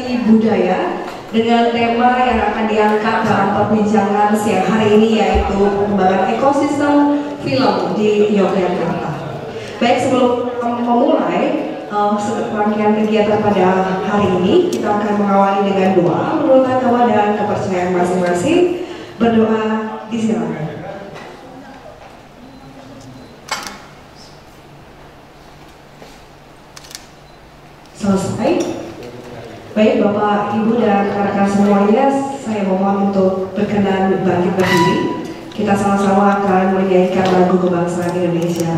Seni Budaya dengan tema yang akan diangkat dalam perbincangan siang hari ini, yaitu pengembangan ekosistem film di Yogyakarta. Baik, sebelum memulai rangkaian kegiatan pada hari ini, kita akan mengawali dengan doa menurut agama dan kepercayaan masing-masing. Berdoa, disilakan. Selesai. Baik, Bapak, Ibu, dan rekan-rekan semuanya, saya mohon untuk berkenan bangkit berdiri. Kita sama-sama akan menyanyikan lagu kebangsaan Indonesia.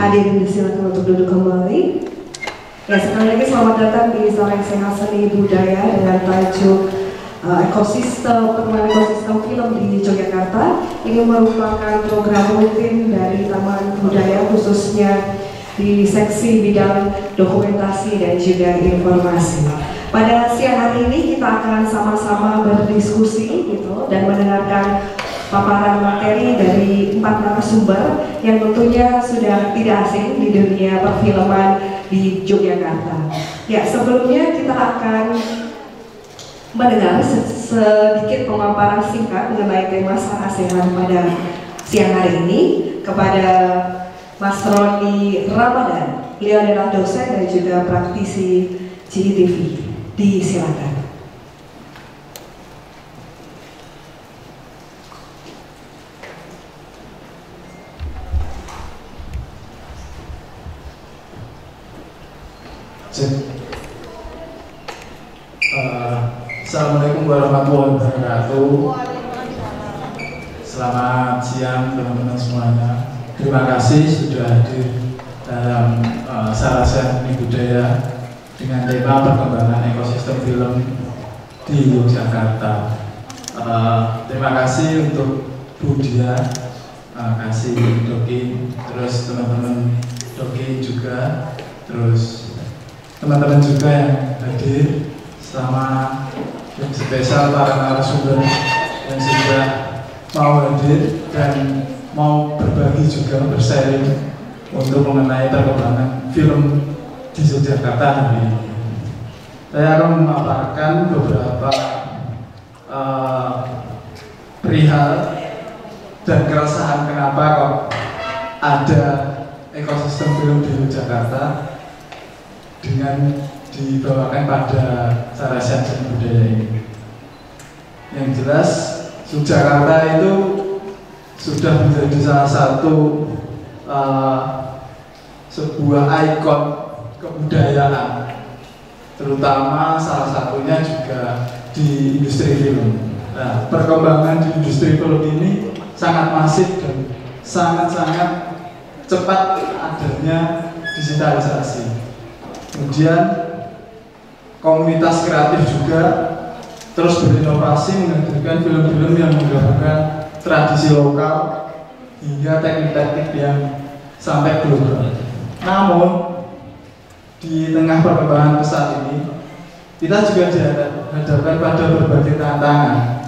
Hadirin disilakan untuk duduk kembali. Ya, sekali lagi selamat datang di Sarasehat Seni Budaya dengan tajuk pengembangan ekosistem film di Yogyakarta. Ini merupakan program rutin dari Taman Budaya, khususnya di seksi bidang dokumentasi dan juga informasi. Pada siang hari ini kita akan sama-sama berdiskusi gitu dan mendengarkan paparan materi dari 4 narasumber yang tentunya sudah tidak asing di dunia perfilman di Yogyakarta. Ya, sebelumnya kita akan mendengar sedikit pemaparan singkat mengenai tema Sarasehat pada siang hari ini kepada Mas Roni Ramadan. Beliau adalah dosen dan juga praktisi CCTV. Disilakan. Assalamualaikum warahmatullahi wabarakatuh. Selamat siang teman-teman semuanya. Terima kasih sudah hadir dalam Sarasehat Seni Budaya dengan tema perkembangan ekosistem film di Yogyakarta. Terima kasih untuk Bu Dia, kasih Doki, terus teman-teman Doki juga, terus teman-teman juga yang hadir, sama yang spesial para narasumber yang sudah mau hadir dan mau berbagi juga, bersharing untuk mengenai perkembangan film di Yogyakarta hari ini. Saya akan memaparkan beberapa perihal dan keresahan kenapa kok ada ekosistem film di Yogyakarta dengan dibawakan pada Sarasehat Seni Budaya ini. Yang jelas, Yogyakarta itu sudah menjadi salah satu sebuah ikon kebudayaan, terutama salah satunya juga di industri film. Nah, perkembangan di industri film ini sangat masif dan sangat-sangat cepat adanya digitalisasi. Kemudian komunitas kreatif juga terus berinovasi menghadirkan film-film yang menggabungkan tradisi lokal hingga teknik-teknik yang sampai global. Namun di tengah perkembangan pesat ini kita juga dihadapkan pada berbagai tantangan.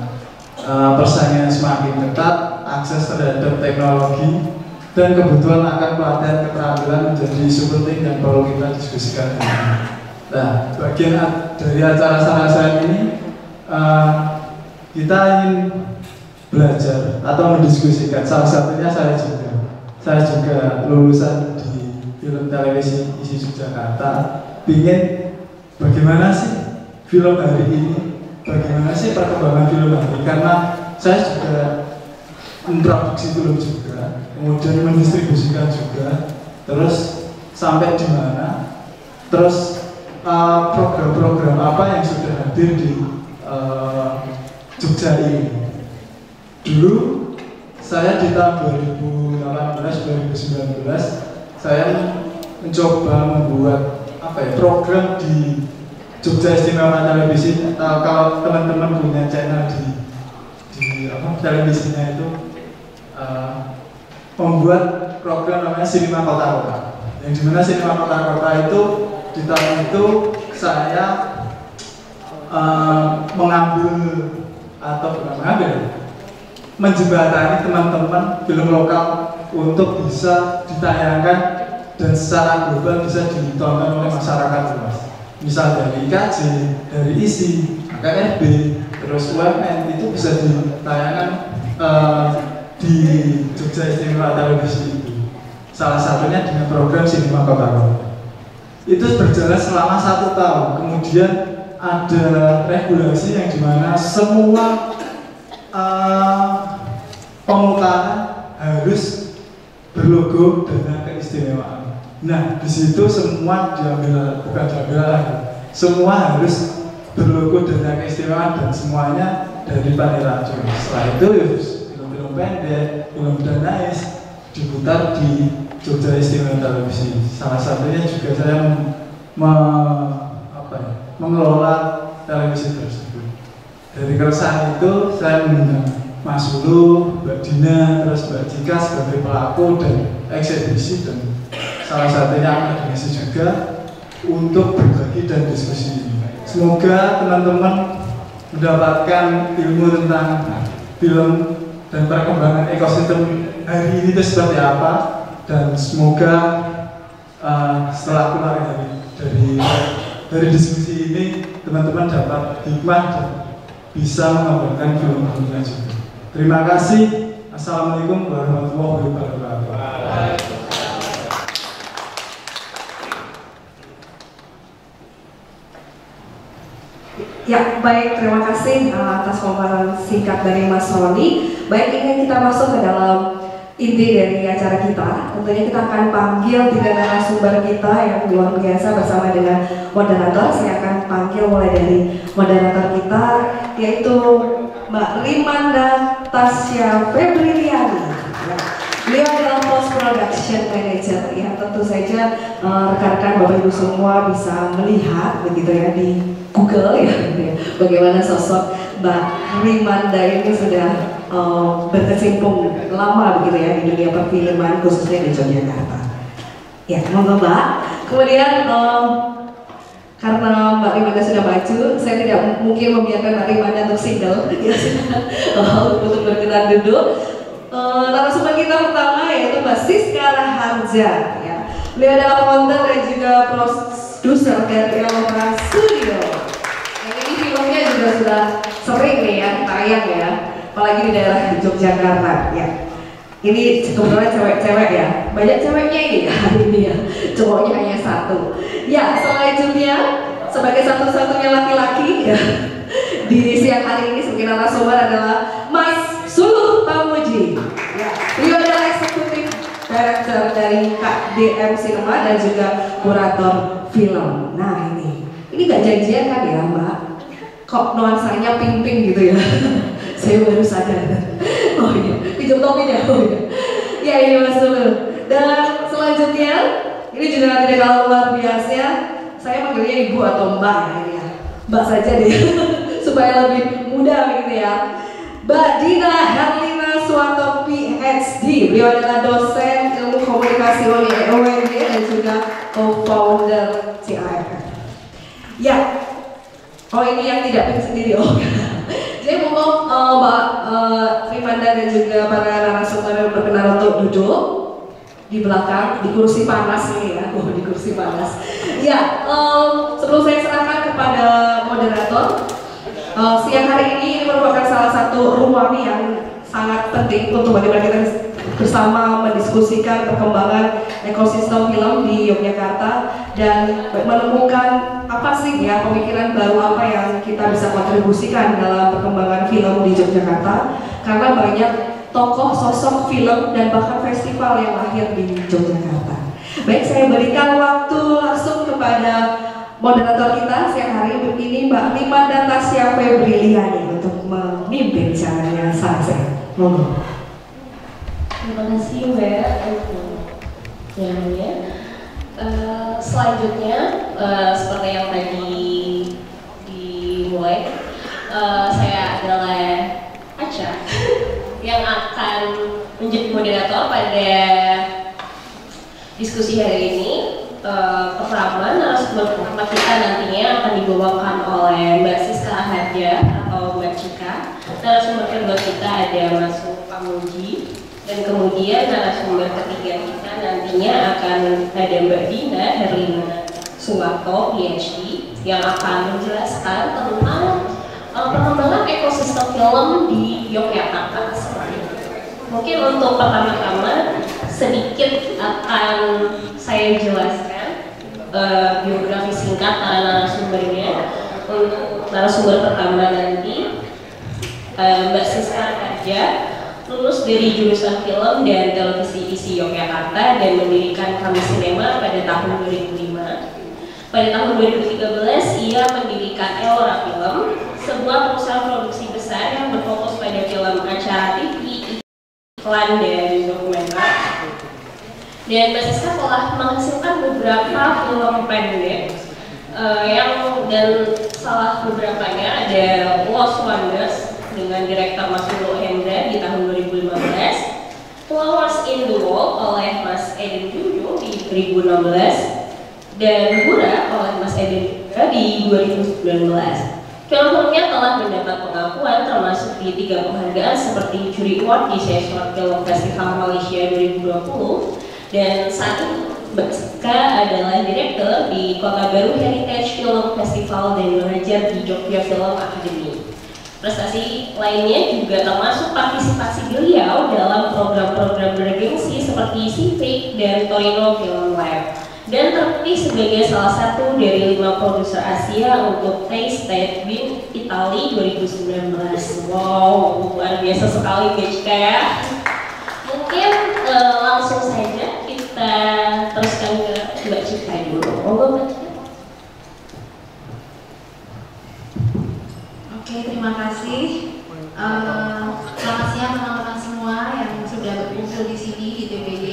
Persaingan semakin ketat, akses terhadap teknologi dan kebutuhan akan pelatihan keterampilan menjadi isu penting yang perlu kita diskusikan hari ini. Nah, bagian dari acara sarjana ini kita ingin belajar atau mendiskusikan. Salah satunya saya juga lulusan di film televisi isi Yogyakarta. Ingin bagaimana sih film hari ini, bagaimana sih perkembangan film hari ini, karena saya juga memproduksi film juga, kemudian mendistribusikan juga, terus sampai di mana, terus program-program apa yang sudah hadir di Jogja ini. Dulu saya di tahun 2018-2019 saya mencoba membuat program di Jogja Istimewa Televisi. Kalau teman-teman punya channel di televisinya itu membuat program namanya Sinema Kota-Kota, yang dimana Sinema Kota-Kota itu di tahun itu saya menjembatani teman-teman film lokal untuk bisa ditayangkan dan secara global bisa ditonton oleh masyarakat luas. Misal dari IKJ, dari ISI, KRB, terus UMN itu bisa ditayangkan di Jogja Istimewa Televisi itu. Salah satunya dengan program Sinema Kota-Kota. Itu berjalan selama 1 tahun. Kemudian ada regulasi yang dimana semua pemutaran harus berlogo dana keistimewaan. Nah, di situ semua semua harus berlogo dana keistimewaan dan semuanya dari Paniracun. Setelah itu film-film pendek, film danais diputar di Jogja Istimewa Televisi. Salah satunya juga saya mengelola televisi tersebut. Dari keresahan itu saya mengundang Mas Hulu, Mbak Dina, terus Mbak Cika sebagai pelaku dan eksebisi, dan salah satunya akademisi juga untuk berbagi dan diskusi ini. Semoga teman-teman mendapatkan ilmu tentang film dan perkembangan ekosistem hari ini itu seperti apa, dan semoga setelah keluar dari diskusi ini teman-teman dapat hikmah dan bisa mengembangkan film-filmnya juga. Terima kasih. Assalamualaikum warahmatullahi wabarakatuh. Ya, baik, terima kasih atas pemaparan singkat dari Mas Roni. Baik, ini kita masuk ke dalam inti dari acara kita. Tentunya kita akan panggil 3 narasumber kita yang luar biasa bersama dengan moderator. Saya akan panggil mulai dari moderator kita, yaitu Mbak Rimanda Tasya Febriliani. Beliau adalah post production manager. Ya, tentu saja rekan-rekan Bapak Ibu semua bisa melihat begitu ya di Google ya, bagaimana sosok Mbak Rimanda ini sudah berkecimpung lama begitu ya di dunia perfilman khususnya di Yogyakarta. Ya, monggo Mbak. Kemudian karena Mbak Rimanda sudah maju, saya tidak mungkin membiarkan Mbak Rimanda untuk single ya, untuk berkenan duduk. Narasumber kita pertama yaitu Mbak Siska Raharja ya. Beliau adalah founder dan juga produser dari Elora Studio. Yang ini filmnya juga sudah sering nih ya tayang ya, apalagi di daerah Yogyakarta ya. Ini kebetulan cewek-cewek ya, banyak ceweknya ini ya hari ini ya, cowoknya hanya 1. Ya, selanjutnya sebagai satu-satunya laki-laki ya, di siang hari ini sebagai narasumber adalah Mas Suluh Pamuji. Ya, beliau adalah eksekutif director dari KDM Cinema dan juga kurator film. Nah ini gak janjian kan ya Mbak? Kok nuansanya pink-pink gitu ya? Saya baru sadar. Oh iya, pinjam topi ya. Oh iya. Ya ini Mas dulu. Dan selanjutnya ini juga tidak kalah luar biasa. Saya manggilnya ibu atau mbak ya ini ya. Mbak saja deh supaya lebih mudah gitu ya. Mbak Dina Herlina Suwanto PhD. Beliau adalah dosen ilmu komunikasi UNY dan juga co-founder CIF. Ya. Oh ini yang tidak pilih sendiri Jadi mau Mbak Trimanda dan juga para narasumber berkenan untuk duduk di belakang di kursi panas ini ya, di kursi panas. Ya, sebelum saya serahkan kepada moderator, siang hari ini merupakan salah satu ruang yang sangat penting untuk bagaimana kita bersama mendiskusikan perkembangan ekosistem film di Yogyakarta dan menemukan apa sih ya pemikiran baru apa yang kita bisa kontribusikan dalam perkembangan film di Yogyakarta, karena banyak tokoh sosok film dan bahkan festival yang lahir di Yogyakarta. Baik, saya berikan waktu langsung kepada moderator kita siang hari ini Mbak Limanda Tasya Febriliani untuk memimpin acaranya saya. Monggo. Terima kasih Mbak untuk nyanyinya. Selanjutnya seperti yang tadi dimulai, saya adalah Aca yang akan menjadi moderator pada diskusi hari ini. Pertama, narasumber pertama kita nantinya akan dibawakan oleh Mbak Siska Ahadja atau Mbak Cika. Narasumber kedua kita ada Mas Pamuji. Dan kemudian narasumber ketiga kita nantinya akan ada Mbak Dina Herlina Suwanto PhD yang akan menjelaskan tentang perkembangan ekosistem film di Yogyakarta. Mungkin untuk pertama-tama sedikit akan saya jelaskan biografi singkat para narasumbernya. Untuk narasumber pertama nanti Mbak Siska Ahadja, lulus dari jurusan film dan televisi ISI Yogyakarta dan mendirikan Kami Sinema pada tahun 2005. Pada tahun 2013 ia mendirikan Elora Film, sebuah perusahaan produksi besar yang berfokus pada film acara TV, iklan dan dokumenter. Dan Mbak Siska telah menghasilkan beberapa film pendek dan salah beberapanya ada Lost Wonders dengan direktur Mas Nurul Hendra di tahun 2015, Flowers in the Wall oleh Mas Eden Junjung di 2016, dan Hura oleh Mas Eden juga di 2019. Film-filmnya telah mendapat pengakuan termasuk di 3 penghargaan seperti Juri Award di Short Film Festival Malaysia 2020, dan saat ini Mbak Siska adalah direktur di Kota Baru Heritage Film Festival dan mengajar di Jogja Film Academy. Prestasi lainnya juga termasuk partisipasi beliau dalam program-program bergengsi seperti Civic dan Torino Film Lab, dan terpilih sebagai salah satu dari 5 produser Asia untuk Taste Win Italy 2019. Wow, luar biasa sekali Mbak Cika ya. Mungkin langsung saja kita teruskan ke Mbak Cika dulu. Mbak Cika. Oke, terima kasih. Selamat siang teman-teman semua yang sudah berkumpul di sini di TPD.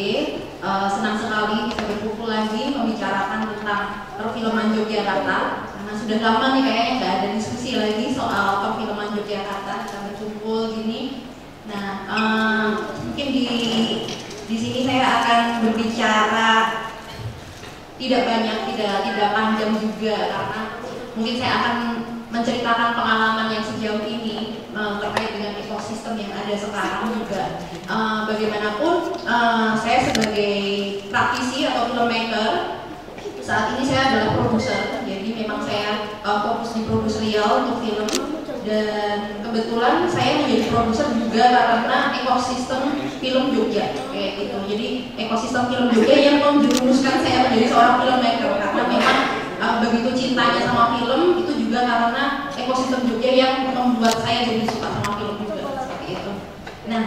Senang sekali bisa berkumpul lagi membicarakan tentang perfilman Yogyakarta. Karena sudah lama nih kayaknya nggak ada diskusi lagi soal perfilman Yogyakarta. Kita berkumpul gini. Nah, mungkin di sini saya akan berbicara tidak banyak, tidak panjang juga, karena mungkin saya akan menceritakan pengalaman yang sejauh ini terkait dengan ekosistem yang ada sekarang juga. Bagaimanapun saya sebagai praktisi atau filmmaker, saat ini saya adalah produser, jadi memang saya fokus di produserial untuk film, dan kebetulan saya menjadi produser juga karena ekosistem film Jogja kayak gitu. Jadi ekosistem film Jogja yang menjerumuskan saya menjadi seorang filmmaker, karena memang begitu cintanya sama film itu juga karena ekosistem Jogja yang membuat saya jadi suka sama film juga seperti itu. Nah,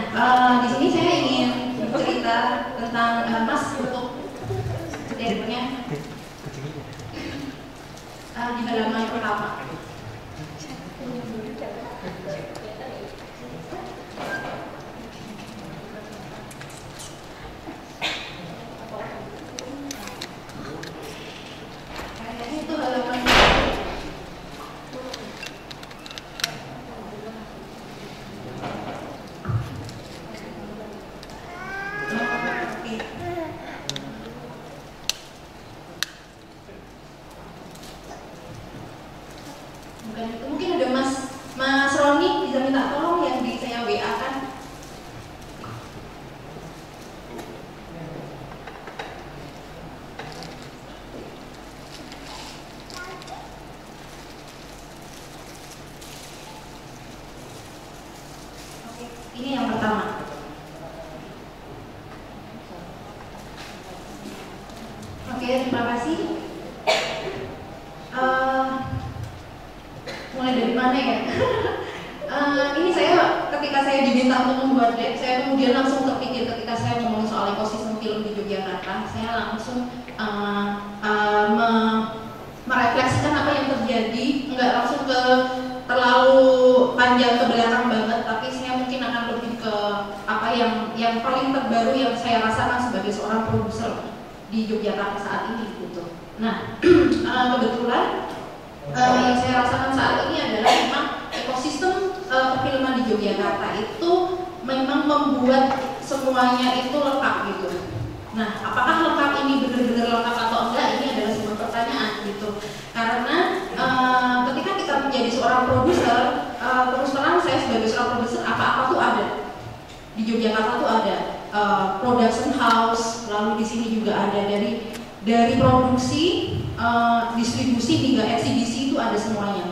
di sini saya ingin cerita tentang Mas untuk materinya di halaman pertama. terima kasih. Mulai dari mana ya? Ini saya ketika saya diminta untuk membuat deck, saya kemudian langsung terpikir ketika saya ngomong soal ekosistem film di Yogyakarta, saya langsung merefleksikan apa yang terjadi, nggak langsung ke terlalu panjang ke belakang banget, tapi saya mungkin akan lebih ke apa yang paling terbaru yang saya rasakan sebagai seorang produser di Yogyakarta saat ini gitu. Nah, kebetulan yang saya rasakan saat ini adalah memang ekosistem perfilman di Yogyakarta itu memang membuat semuanya itu lengkap gitu. Nah, apakah lengkap ini benar-benar lengkap atau enggak, ini adalah sebuah pertanyaan gitu. Karena ketika kita menjadi seorang produser, terus terang saya sebagai seorang produser apa-apa tuh ada di Yogyakarta tuh ada production house, lalu di sini juga ada dari produksi, distribusi hingga eksibisi itu ada semuanya.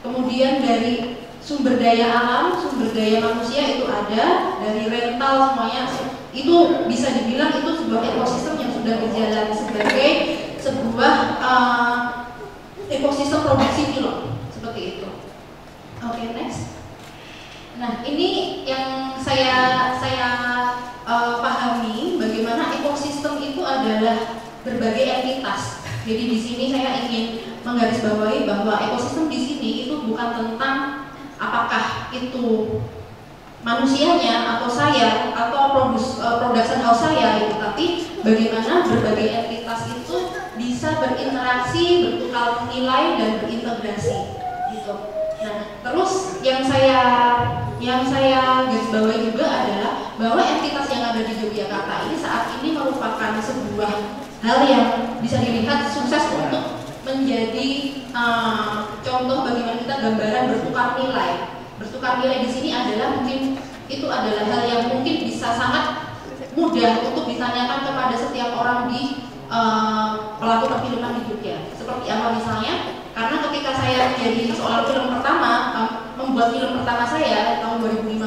Kemudian dari sumber daya alam, sumber daya manusia itu ada, dari rental semuanya itu bisa dibilang itu sebuah ekosistem yang sudah berjalan sebagai sebuah ekosistem produksi film seperti itu. Oke, next. Nah, ini yang saya pahami bagaimana ekosistem itu adalah berbagai entitas. Jadi di sini saya ingin menggarisbawahi bahwa ekosistem di sini itu bukan tentang apakah itu manusianya atau saya atau production house saya gitu, tapi bagaimana berbagai entitas itu bisa berinteraksi, bertukar nilai dan berintegrasi gitu. Nah, terus yang saya garisbawahi juga adalah bahwa entitas yang ada di Yogyakarta ini saat ini merupakan sebuah hal yang bisa dilihat sukses untuk menjadi contoh bagaimana kita gambaran bertukar nilai. Bertukar nilai di sini adalah mungkin itu adalah hal yang mungkin bisa sangat mudah untuk ditanyakan kepada setiap orang di pelaku perfilman di Jogja. Seperti apa misalnya? Karena ketika saya menjadi seorang film pertama, membuat film pertama saya tahun 2015,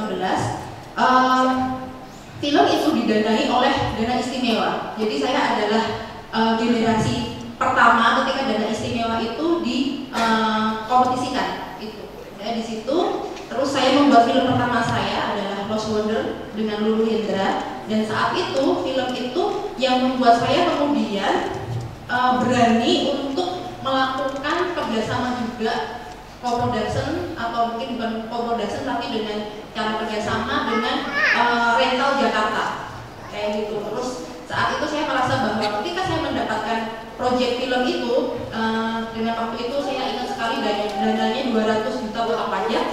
film itu didanai oleh dana istimewa. Jadi saya adalah generasi pertama ketika dana istimewa itu dikompetisikan itu. Ya, di situ terus saya membuat film pertama saya adalah Lost Wonder dengan Lulu Hendra, dan saat itu film itu yang membuat saya kemudian berani untuk melakukan kerjasama juga co-production, atau mungkin bukan co-production tapi dengan cara kerjasama dengan rental Jakarta kayak gitu. Terus saat itu saya merasa bahwa ketika saya mendapatkan proyek film itu dengan waktu itu saya ingat sekali dananya 200 juta potong pajak,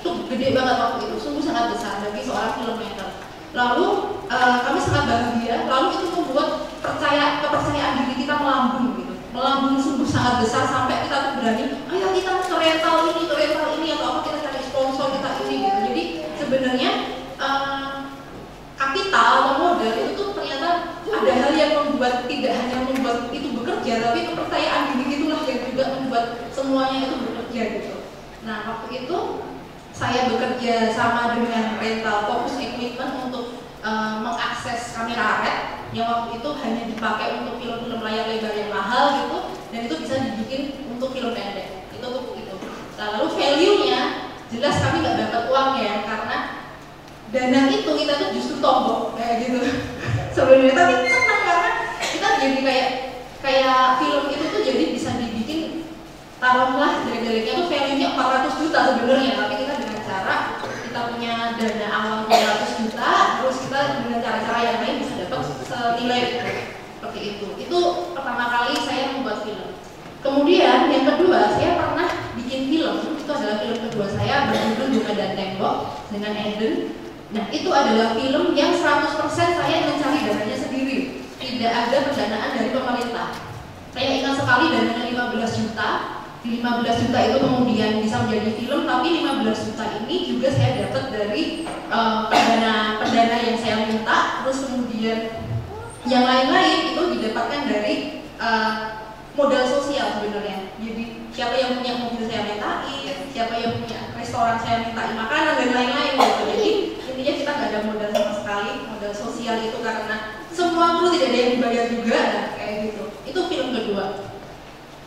itu gede banget waktu itu, sungguh sangat besar bagi seorang filmmaker. Lalu kami sangat bahagia, lalu itu membuat kepercayaan diri kita melambung gitu, melambung sungguh sangat besar sampai kita tuh berani, ayo kita ke rental ini atau apa, kita cari sponsor kita ini gitu. Jadi sebenarnya kapital atau modal itu tuh ternyata ada hal yang membuat, tidak hanya membuat itu bekerja, tapi kepercayaan diri itulah yang juga membuat semuanya itu bekerja gitu. Nah, waktu itu saya bekerja sama dengan rental Focus Equipment untuk mengakses kamera RED yang waktu itu hanya dipakai untuk film-film layar lebar yang mahal gitu, dan itu bisa dibikin untuk film pendek itu tuh gitu. Nah, lalu value-nya jelas kami nggak dapat uangnya karena dana itu kita tuh justru tombok kayak gitu sebenarnya, tapi senang karena kita jadi kayak film itu tuh jadi bisa dibikin, taruhlah jelek-jeleknya tuh value-nya 400 juta sebenarnya, tapi kita dengan cara kita punya dana awal 200 juta, terus kita dengan cara-cara yang lain bisa dapat senilai itu, seperti itu. Itu pertama kali saya membuat film. Kemudian yang kedua, saya pernah bikin film, itu adalah film kedua saya berjudul Bunga dan Tembok dengan Eden. Nah, itu adalah film yang 100% saya mencari dananya sendiri, tidak ada pendanaan dari pemerintah. Saya ingat sekali dananya 15 juta. Di 15 juta itu kemudian bisa menjadi film, tapi 15 juta ini juga saya dapat dari pendana yang saya minta, terus kemudian yang lain-lain itu didapatkan dari modal sosial sebenarnya. Jadi siapa yang punya mobil saya mintain, siapa yang punya restoran saya mintain makanan dan lain-lain gitu. Jadi intinya kita nggak ada modal sama sekali, modal sosial itu karena semua kru tidak ada yang dibayar juga, nah, kayak gitu. Itu film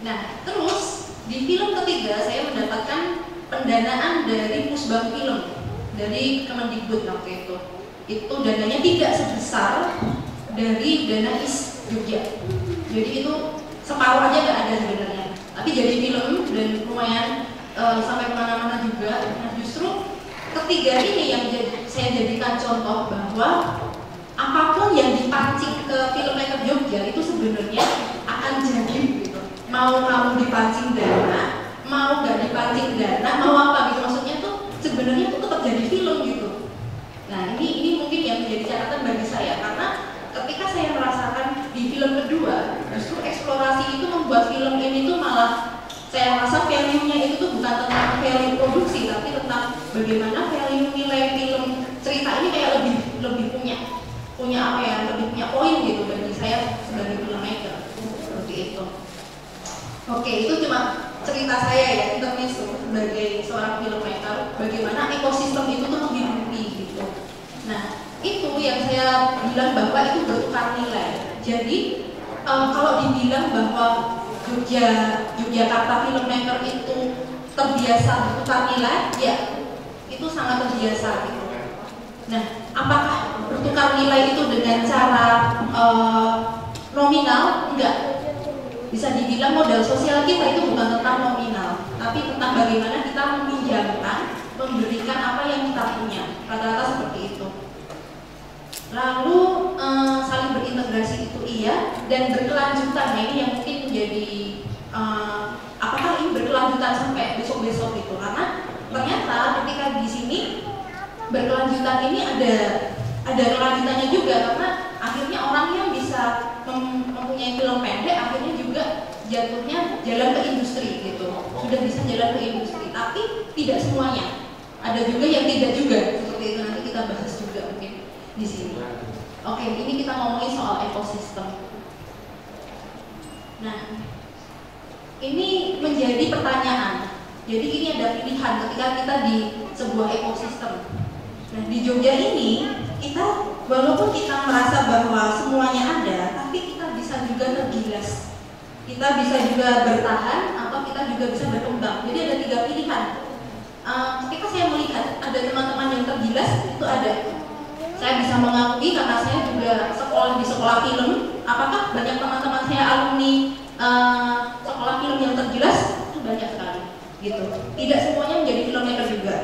Nah, terus di film ketiga saya mendapatkan pendanaan dari Pusbang Film, dari Kemendikbud waktu itu. Itu dananya tidak sebesar dari dana IS Jogja. Jadi itu separuh aja nggak ada sebenarnya. Tapi jadi film dan lumayan sampai kemana-mana juga. Nah, justru ketiga ini yang saya jadikan contoh bahwa apapun yang dipancing ke filmmaker Jogja itu sebenarnya akan jadi gitu. Mau kamu dipancing dana, mau nggak dipancing dana, mau apa gitu, maksudnya tuh sebenarnya tuh tetap jadi film gitu. Nah ini mungkin yang menjadi catatan bagi saya, karena ketika saya merasakan di film kedua, justru eksplorasi itu membuat film ini tuh malah saya rasa value-nya itu tuh bukan tentang value produksi, tapi tentang bagaimana value nilai film cerita ini kayak lebih punya apa ya, lebih punya poin gitu bagi saya sebagai filmmaker, seperti itu. Oke, itu cuma cerita saya ya, intermezzo sebagai seorang filmmaker, bagaimana ekosistem itu tuh menghidupi gitu. Nah, itu yang saya bilang bahwa itu bertukar nilai. Jadi kalau dibilang bahwa Yogyakarta filmmaker itu terbiasa bertukar nilai, ya itu sangat terbiasa gitu. Nah, apakah bertukar nilai itu dengan cara nominal? Enggak. Bisa dibilang modal sosial kita itu bukan tentang nominal, tapi tentang bagaimana kita meminjamkan, memberikan apa yang kita punya. Rata-rata seperti itu. Lalu saling berintegrasi itu iya, dan berkelanjutan. Nah, ini yang mungkin menjadi apakah ini berkelanjutan sampai besok-besok itu? Karena ternyata ketika di sini berkelanjutan ini ada kelanjutannya juga, karena akhirnya orang yang bisa mempunyai film pendek akhirnya juga jatuhnya jalan ke industri gitu, sudah bisa jalan ke industri, tapi tidak semuanya, ada juga yang tidak juga, seperti itu nanti kita bahas juga mungkin di sini. Oke, ini kita ngomongin soal ekosistem. Nah, ini menjadi pertanyaan. Jadi ini ada pilihan ketika kita di sebuah ekosistem. Nah, di Jogja ini kita walaupun kita merasa bahwa semuanya ada, tapi kita bisa juga tergilas. Kita bisa juga bertahan atau kita juga bisa berkembang. Jadi ada 3 pilihan. Ketika saya melihat ada teman-teman yang tergilas, itu ada. Saya bisa mengakui karena saya juga sekolah di sekolah film. Apakah banyak teman-teman saya alumni sekolah film yang tergilas? Itu banyak sekali. Gitu. Tidak semuanya menjadi filmmaker juga.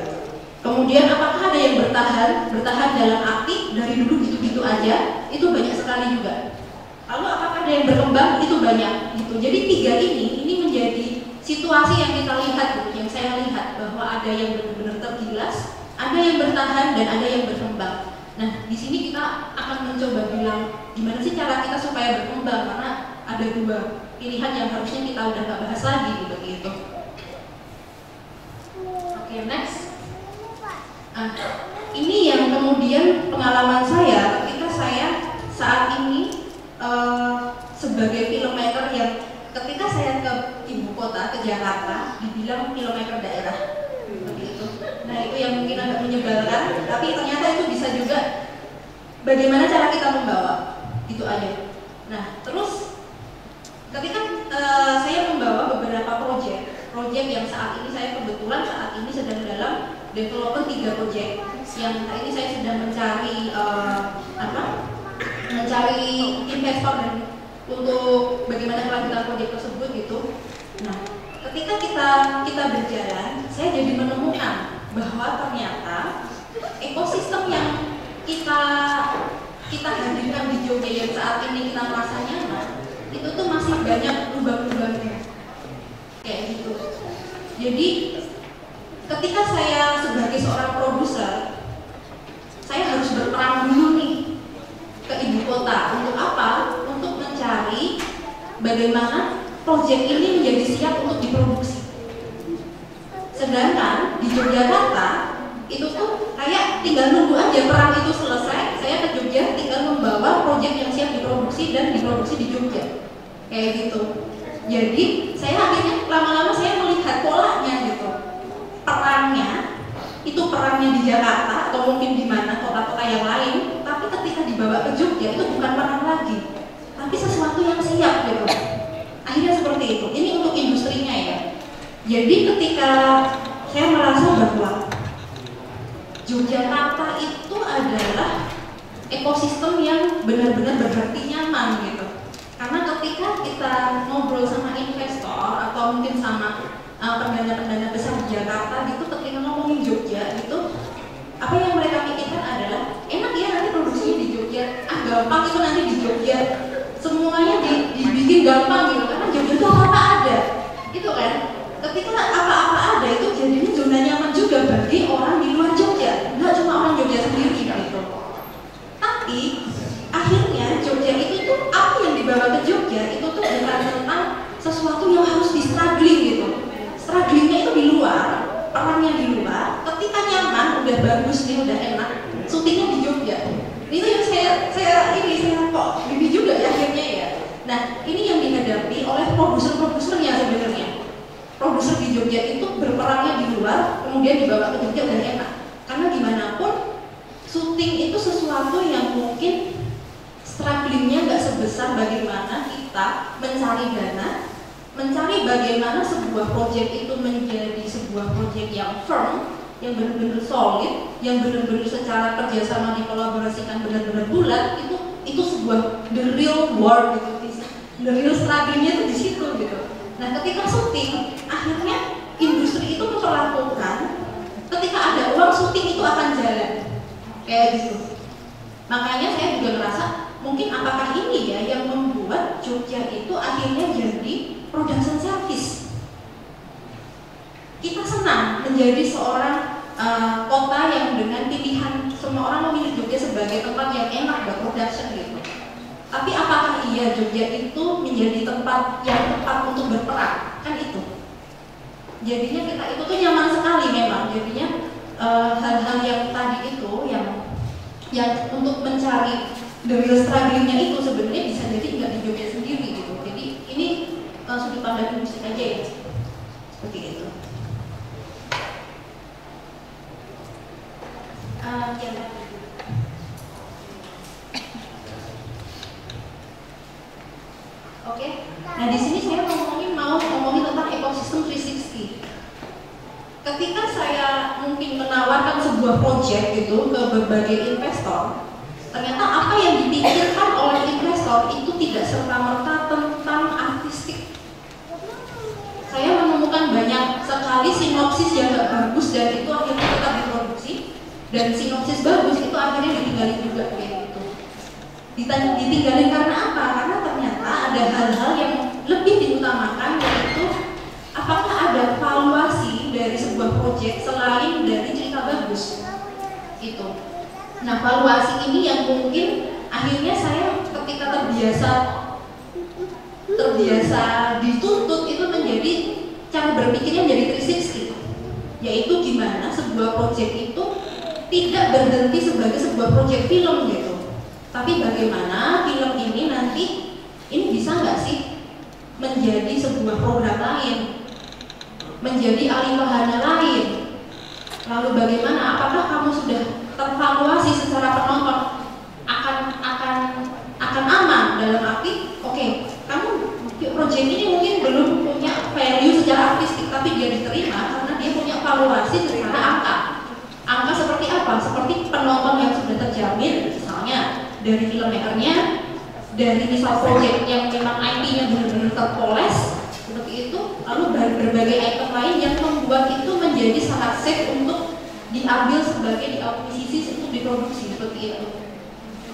Kemudian apakah ada yang bertahan dalam arti dari dulu gitu-gitu aja? Itu banyak sekali juga. Lalu apakah ada yang berkembang? Itu banyak gitu. Jadi 3 ini menjadi situasi yang kita lihat gitu, yang saya lihat bahwa ada yang benar-benar tergilas, ada yang bertahan dan ada yang berkembang. Nah, di sini kita akan mencoba bilang gimana sih cara kita supaya berkembang, karena ada 2 pilihan yang harusnya kita udah nggak bahas lagi gitu. Oke, next. Ini yang kemudian pengalaman saya ketika saya saat ini sebagai filmmaker yang ketika saya ke ibu kota, ke Jakarta, dibilang filmmaker daerah seperti itu. Nah, itu yang mungkin agak menyebalkan, tapi ternyata itu bisa juga bagaimana cara kita membawa, itu aja. Nah, terus ketika saya membawa beberapa proyek yang saat ini saya kebetulan saat ini sedang dalam developer 3 proyek yang saat ini saya sedang mencari investor dan untuk bagaimana kelanjutan proyek tersebut gitu. Nah, ketika kita berjalan, saya jadi menemukan bahwa ternyata ekosistem yang kita hadirkan di Jogja yang saat ini kita merasa nyaman, itu tuh masih banyak lubang-lubangnya kayak gitu. Jadi ketika saya sebagai seorang produser, saya harus berperang dulu nih ke ibu kota. Untuk apa? Untuk mencari bagaimana proyek ini menjadi siap untuk diproduksi. Sedangkan di Yogyakarta itu tuh kayak tinggal nunggu aja perang itu selesai, saya ke Jogja tinggal membawa proyek yang siap diproduksi dan diproduksi di Jogja kayak gitu. Jadi saya akhirnya lama-lama saya melihat polanya gitu, perangnya di Jakarta atau mungkin di mana kota-kota yang lain, tapi ketika dibawa ke Jogja itu bukan perang lagi, tapi sesuatu yang siap gitu. Akhirnya seperti itu. Ini untuk Jadi ketika saya merasa bahwa Yogyakarta itu adalah ekosistem yang benar-benar berarti nyaman gitu. Karena ketika kita ngobrol sama investor atau mungkin sama pendana-pendana besar di Jakarta gitu, ketika ngomongin Jogja gitu, apa yang mereka pikirkan adalah enak ya nanti produksinya di Jogja, gampang itu nanti di Jogja, semuanya dibikin gampang gitu, karena Jogja itu apa ada, itu kan. Ketika apa-apa ada itu jadinya zona nyaman juga bagi orang di luar Jogja, nggak cuma orang Jogja sendiri gitu. Tapi akhirnya Jogja itu tuh apa yang dibawa ke Jogja itu tuh bukan tentang sesuatu yang harus di-struggling gitu. Strugglingnya itu di luar, orangnya di luar. Ketika nyaman, udah bagus nih, udah enak, syutingnya di Jogja. Itu yang saya kok gini juga ya akhirnya ya. Nah ini yang dihadapi oleh produser-produsernya sebenarnya. Produser di Jogja itu berperangnya di luar, kemudian dibawa ke Jogja udah enak. Karena gimana pun syuting itu sesuatu yang mungkin strugglingnya nggak sebesar bagaimana kita mencari dana, mencari bagaimana sebuah proyek itu menjadi sebuah proyek yang firm, yang benar-benar solid, yang benar-benar secara kerjasama dikolaborasikan benar-benar bulat. Itu sebuah the real work gitu, the real strugglingnya itu di situ gitu. Nah ketika syuting, akhirnya industri itu memperlakukan ketika ada uang syuting itu akan jalan kayak gitu. Makanya saya juga ngerasa mungkin apakah ini ya yang membuat Jogja itu akhirnya jadi production service. Kita senang menjadi seorang kota yang dengan pilihan semua orang memilih Jogja sebagai tempat yang enak buat production gitu. Tapi apakah iya Jogja itu menjadi tempat yang tepat untuk berperan? Kan itu. Jadinya kita itu tuh nyaman sekali memang. Jadinya hal-hal yang tadi itu yang untuk mencari the real strugglingnya itu sebenarnya bisa jadi nggak di Jogja sendiri gitu. Jadi ini sudut pandang musik aja ya. Seperti itu. Oke. Nah di sini saya mau ngomongin tentang ekosistem 360. Ketika saya mungkin menawarkan sebuah proyek gitu ke berbagai investor, ternyata apa yang dipikirkan oleh investor itu tidak serta-merta tentang artistik. Saya menemukan banyak sekali sinopsis yang gak bagus dan itu akhirnya tetap diproduksi, dan sinopsis bagus itu akhirnya ditinggalin juga kayak gitu. Ditinggalin karena apa? Karena ternyata ada hal-hal yang lebih diutamakan, yaitu apakah ada valuasi dari sebuah proyek selain dari cerita bagus itu. Nah valuasi ini yang mungkin akhirnya saya ketika terbiasa dituntut itu menjadi cara berpikirnya menjadi 360, yaitu gimana sebuah proyek itu tidak berhenti sebagai sebuah proyek film gitu, tapi bagaimana film ini nanti ini bisa nggak sih menjadi sebuah program lain, menjadi alih wahana lain. Lalu bagaimana, apakah kamu sudah tervaluasi secara penonton akan aman dalam arti oke, kamu proyek ini mungkin belum punya value secara artistik, tapi dia diterima karena dia punya valuasi secara angka seperti apa? Seperti penonton yang sudah terjamin misalnya dari filmmakernya, dari misal proyek yang memang IP-nya benar-benar terpoles seperti itu, lalu berbagai item lain yang membuat itu menjadi sangat safe untuk diambil sebagai diakuisisi untuk diproduksi seperti itu.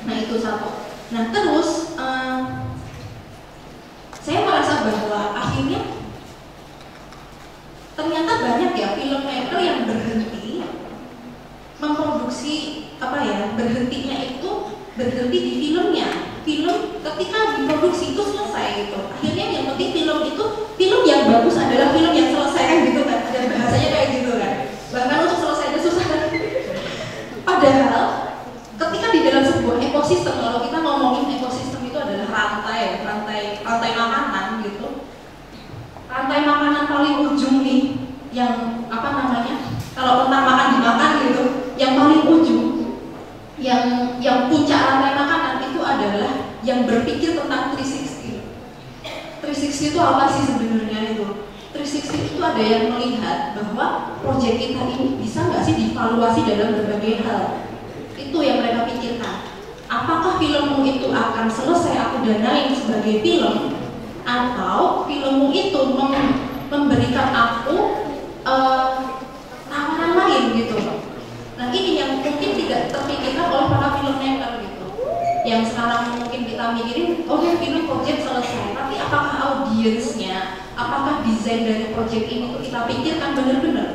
Nah itu satu. Nah terus saya merasa bahwa akhirnya ternyata banyak ya filmmaker yang berhenti memproduksi berhentinya itu berhenti di filmnya. Film ketika diproduksi itu selesai gitu. Akhirnya yang penting film itu film yang bagus adalah film yang selesai kan gitu kan. Ada bahasanya kayak gitu kan. Bahkan untuk selesainya susah kan. Padahal ketika di dalam sebuah ekosistem, kalau kita ngomongin ekosistem itu adalah rantai makanan gitu. Rantai makanan paling ujung nih yang kalau tentang makan dimakan gitu, yang paling ujung yang puncak rantai makanan itu adalah yang berpikir tentang 360. 360 itu apa sih sebenarnya itu? 360 itu ada yang melihat bahwa proyek kita ini bisa nggak sih dievaluasi dalam berbagai hal. Itu yang mereka pikirkan. Apakah filmmu itu akan selesai aku danain sebagai film, atau filmmu itu memberikan aku tawaran lain gitu. Nah ini yang mungkin tidak terpikirkan oleh para filmmaker gitu. Yang sekarang mungkin kita mikirin, oh ya film project selesai, tapi apakah audiensnya, apakah desain dari project ini tuh kita pikirkan benar-benar?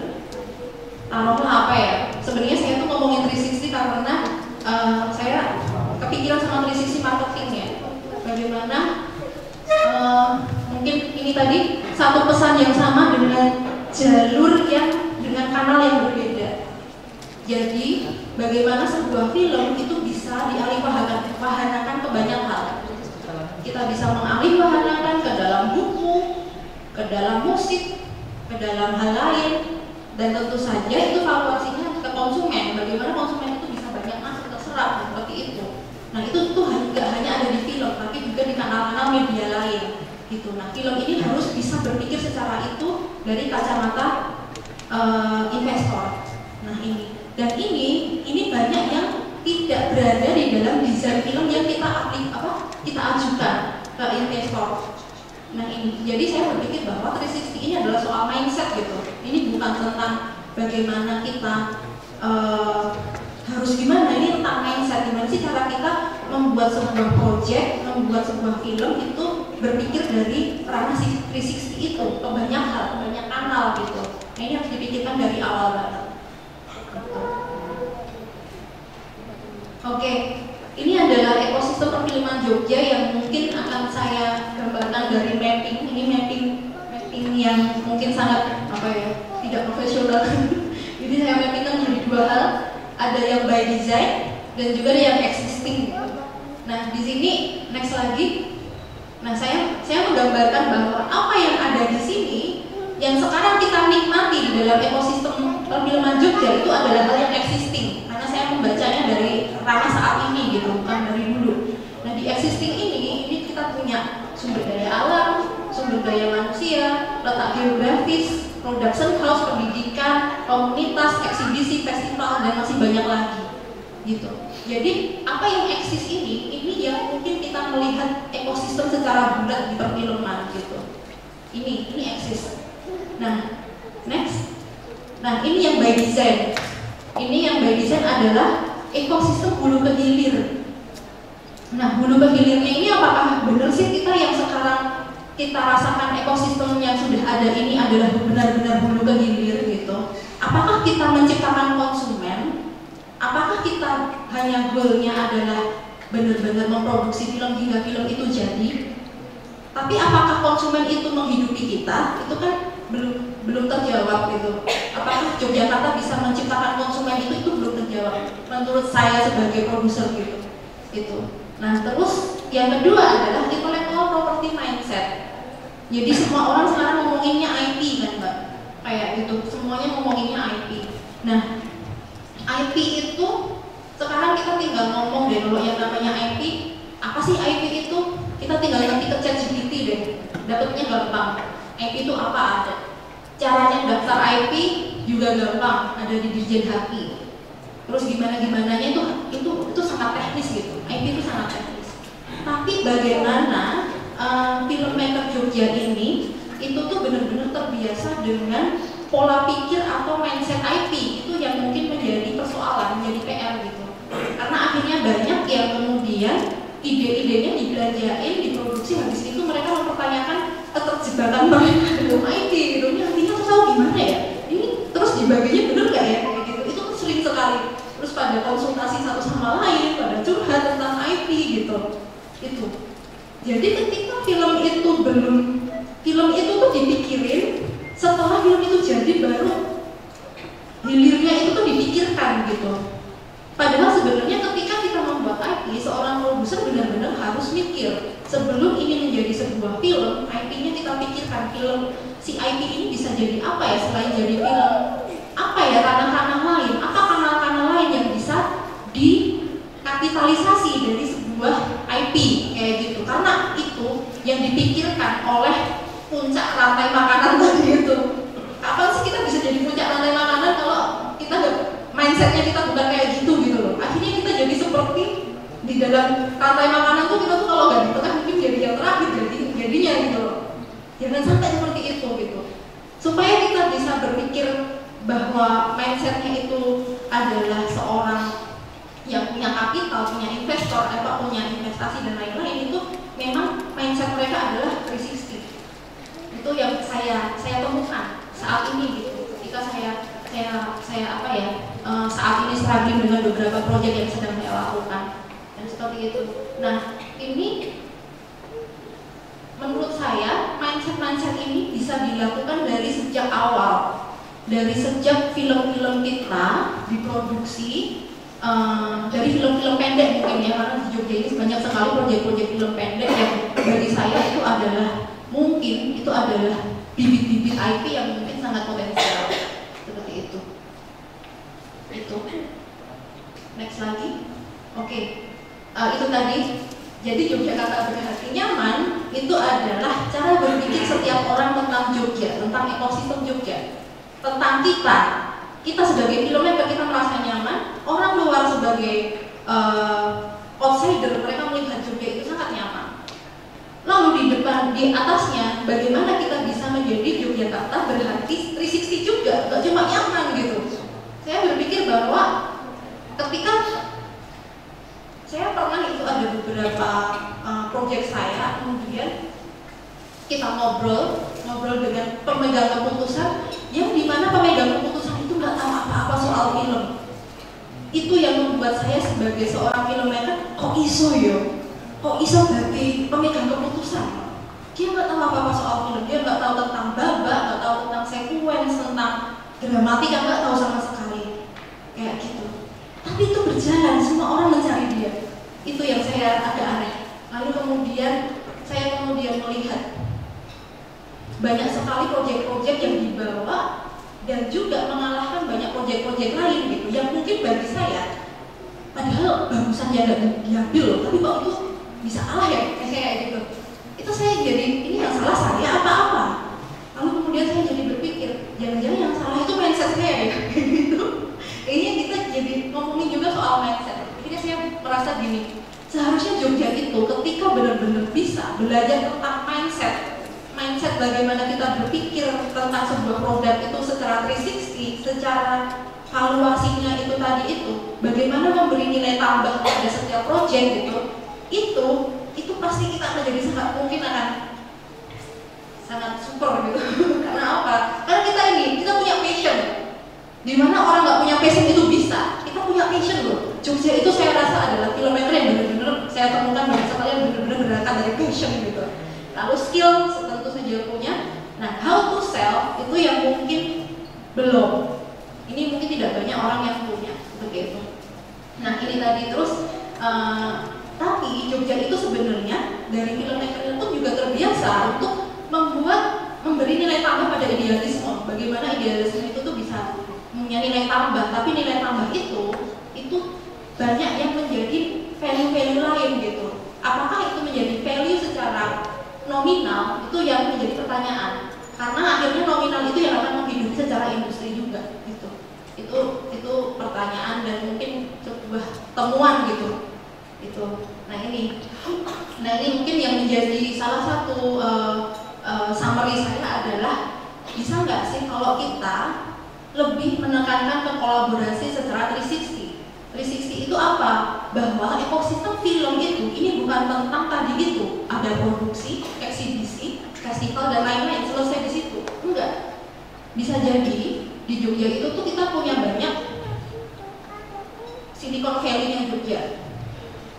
Taruhlah apa ya? Sebenarnya saya tuh ngomongin 360 karena saya kepikiran sama 360 marketingnya. Bagaimana mungkin ini tadi satu pesan yang sama dengan jalur yang dengan kanal yang berbeda. Jadi bagaimana sebuah film itu bisa dialihwahanakan ke banyak hal. Kita bisa mengalihwahanakan ke dalam buku, ke dalam musik, ke dalam hal lain, dan tentu saja itu valuasinya ke konsumen. Bagaimana konsumen itu bisa banyak masuk terserap seperti itu. Nah itu tuh nggak hanya ada di film, tapi juga di kanal-kanal media lain. Gitu. Nah film ini harus bisa berpikir secara itu dari kacamata investor. Nah ini. Dan ini banyak yang tidak berada di dalam desain film yang kita ajukan ke investor. Nah ini, jadi saya berpikir bahwa 360 ini adalah soal mindset gitu. Ini bukan tentang bagaimana kita harus gimana, ini tentang mindset. Gimana sih cara kita membuat sebuah project, membuat sebuah film itu berpikir dari ranah 360 itu ke banyak hal, ke banyak kanal gitu. Nah ini harus dipikirkan dari awal banget. Oke, ini adalah ekosistem perfilman Jogja yang mungkin akan saya gambarkan dari mapping. Ini mapping yang mungkin sangat tidak profesional. Jadi saya mappingkan menjadi dua hal, ada yang by design dan juga ada yang existing. Nah di sini next lagi, nah saya menggambarkan bahwa apa yang ada di sini yang sekarang kita nikmati di dalam ekosistem perfilman Jogja itu adalah hal yang existing. Karena saya membacanya dari ranah saat ini gitu, bukan dari dulu. Nah di existing ini kita punya sumber daya alam, sumber daya manusia, letak geografis, production house, pendidikan, komunitas, eksibisi, festival, dan masih banyak lagi gitu. Jadi apa yang eksis ini yang mungkin kita melihat ekosistem secara bulat di perfilman gitu. Ini eksis. Nah next, nah ini yang by design. Ini yang by design adalah ekosistem hulu ke hilir. Nah hulu ke hilirnya ini apakah benar sih kita yang sekarang kita rasakan ekosistem yang sudah ada ini adalah benar-benar hulu ke hilir gitu? Apakah kita menciptakan konsumen? Apakah kita hanya goalnya adalah benar-benar memproduksi film hingga film itu jadi? Tapi apakah konsumen itu menghidupi kita? Itu kan belum terjawab gitu. Apakah Yogyakarta bisa menciptakan konsumen itu belum terjawab. Menurut saya sebagai produser gitu. Nah terus yang kedua adalah intellectual property mindset. Jadi semua orang sekarang ngomonginnya IP kan Mbak, kayak gitu. Semuanya ngomonginnya IP. Nah IP itu sekarang kita tinggal ngomong deh kalau yang namanya IP. Apa sih IP itu? Kita tinggal nanti ke ChatGPT deh, dapetnya gampang. IP itu apa ada? Caranya daftar IP juga gampang, ada di Dirjen HAKI. Terus gimananya itu sangat teknis gitu. IP itu sangat teknis. Tapi bagaimana filmmaker Jogja ini itu tuh benar-benar terbiasa dengan pola pikir atau mindset IP itu yang mungkin menjadi persoalan, menjadi PR gitu. Karena akhirnya banyak yang kemudian ide-idenya dibelanjain, diproduksi, habis itu mereka mempertanyakan keterjebakan mereka dalam IP gitu. Ini artinya tuh tahu gimana ya? Ini terus dibaginya bener gak ya? Kayak gitu. Itu sering sekali. Terus pada konsultasi satu sama lain, pada curhat tentang IP gitu. Itu. Jadi ketika film itu tuh dipikirin setelah film itu jadi baru hilirnya itu tuh dipikirkan gitu. Padahal sebenarnya ketika kita membuat IP, seorang produser benar-benar harus mikir sebelum ini menjadi sebuah film, IP-nya kita pikirkan film si IP ini bisa jadi apa ya selain jadi film? Apa ya ranah-ranah lain? Apa kanal-kanal lain yang bisa dikapitalisasi dari sebuah IP kayak gitu? Karena itu yang dipikirkan oleh puncak rantai makanan tadi itu. Kapan sih kita bisa jadi puncak rantai makanan kalau kita nggak, mindsetnya kita bukan kayak gitu gitu loh. Akhirnya kita jadi seperti di dalam rantai makanan tuh, kita tuh kalau nggak di tengah mungkin jadi yang terakhir jadinya gitu loh. Jangan sampai seperti itu gitu. Supaya kita bisa berpikir bahwa mindsetnya itu adalah seorang yang punya kapital, punya investor, atau punya investasi dan lain-lain, itu memang mindset mereka adalah 360. Itu yang saya temukan saat ini gitu. Ketika saya apa ya, saat ini struggling dengan beberapa proyek yang sedang saya lakukan dan seperti itu. Nah, ini menurut saya mindset ini bisa dilakukan dari sejak awal, dari sejak film-film kita diproduksi, dari film-film pendek mungkin ya, karena di Jogja ini banyak sekali proyek-proyek film pendek yang bagi saya itu adalah bibit-bibit IP yang mungkin sangat potensial seperti itu. Next lagi, oke. Itu tadi. Jadi Yogyakarta berhati nyaman itu adalah cara berpikir setiap orang tentang Jogja, tentang ekosistem Jogja, tentang kita. Kita sebagai filmmaker kita merasa nyaman, orang luar sebagai outsider mereka melihat Jogja itu sangat nyaman. Lalu di atasnya bagaimana kita bisa menjadi Yogyakarta berhati 360 juga, gak cuma nyaman gitu. Saya berpikir bahwa ketika saya pernah itu ada beberapa proyek saya, kemudian kita ngobrol dengan pemegang keputusan, yang dimana pemegang keputusan itu nggak tahu apa-apa soal film. Itu yang membuat saya sebagai seorang filmmaker, kok iso dari pemegang keputusan. Dia nggak tahu apa-apa soal film, dia nggak tahu tentang babak, nggak tahu tentang sequence, tentang dramatika, nggak tahu sama sekali, kayak gitu. Tapi itu berjalan, semua orang mencari dia. Itu yang saya agak aneh. Lalu kemudian saya melihat banyak sekali proyek-proyek yang dibawa dan juga mengalahkan banyak proyek-proyek lain gitu, yang mungkin bagi saya padahal bagusan ya diambil, tapi kok itu bisa kalah ya kayak gitu. Itu saya jadi, ini yang salah saya apa-apa. Lalu kemudian saya jadi berpikir, jangan-jangan yang salah itu mindset saya ya gitu. Ini kita jadi ngomongin juga soal mindset. Jadi saya merasa gini, seharusnya Jogja itu ketika benar-benar bisa belajar tentang mindset bagaimana kita berpikir tentang sebuah produk itu secara 360, secara valuasinya itu tadi itu, bagaimana memberi nilai tambah pada setiap proyek gitu, itu pasti kita akan jadi mungkin akan sangat super gitu. Karena apa? Karena kita punya passion. Dimana orang nggak punya passion itu bisa, kita punya passion loh. Jogja itu saya rasa adalah filmmaker yang benar-benar saya temukan banyak sekali yang benar-benar berangkat dari passion gitu. Lalu skill tentu saja punya. Nah, how to sell itu yang mungkin belum. Ini mungkin tidak banyak orang yang punya begitu. Nah, ini tadi terus. Tapi Jogja itu sebenarnya dari filmmaker pun juga terbiasa untuk memberi nilai tambah pada idealisme. Bagaimana idealisme itu tuh bisa punya nilai tambah, tapi nilai tambah itu banyak yang menjadi value-value lain gitu. Apakah itu menjadi value secara nominal, itu yang menjadi pertanyaan. Karena akhirnya nominal itu yang akan menghidupi secara industri juga gitu. Itu pertanyaan dan mungkin sebuah temuan gitu. Nah ini mungkin yang menjadi salah satu summary saya adalah, bisa nggak sih kalau kita lebih menekankan ke kolaborasi secara 360. 360 itu apa? Bahwa ekosistem film itu ini bukan tentang tadi itu ada produksi, eksibisi, festival dan lain-lain selesai di situ. Enggak. Bisa jadi di Jogja itu tuh kita punya banyak Silicon Valley-nya Jogja.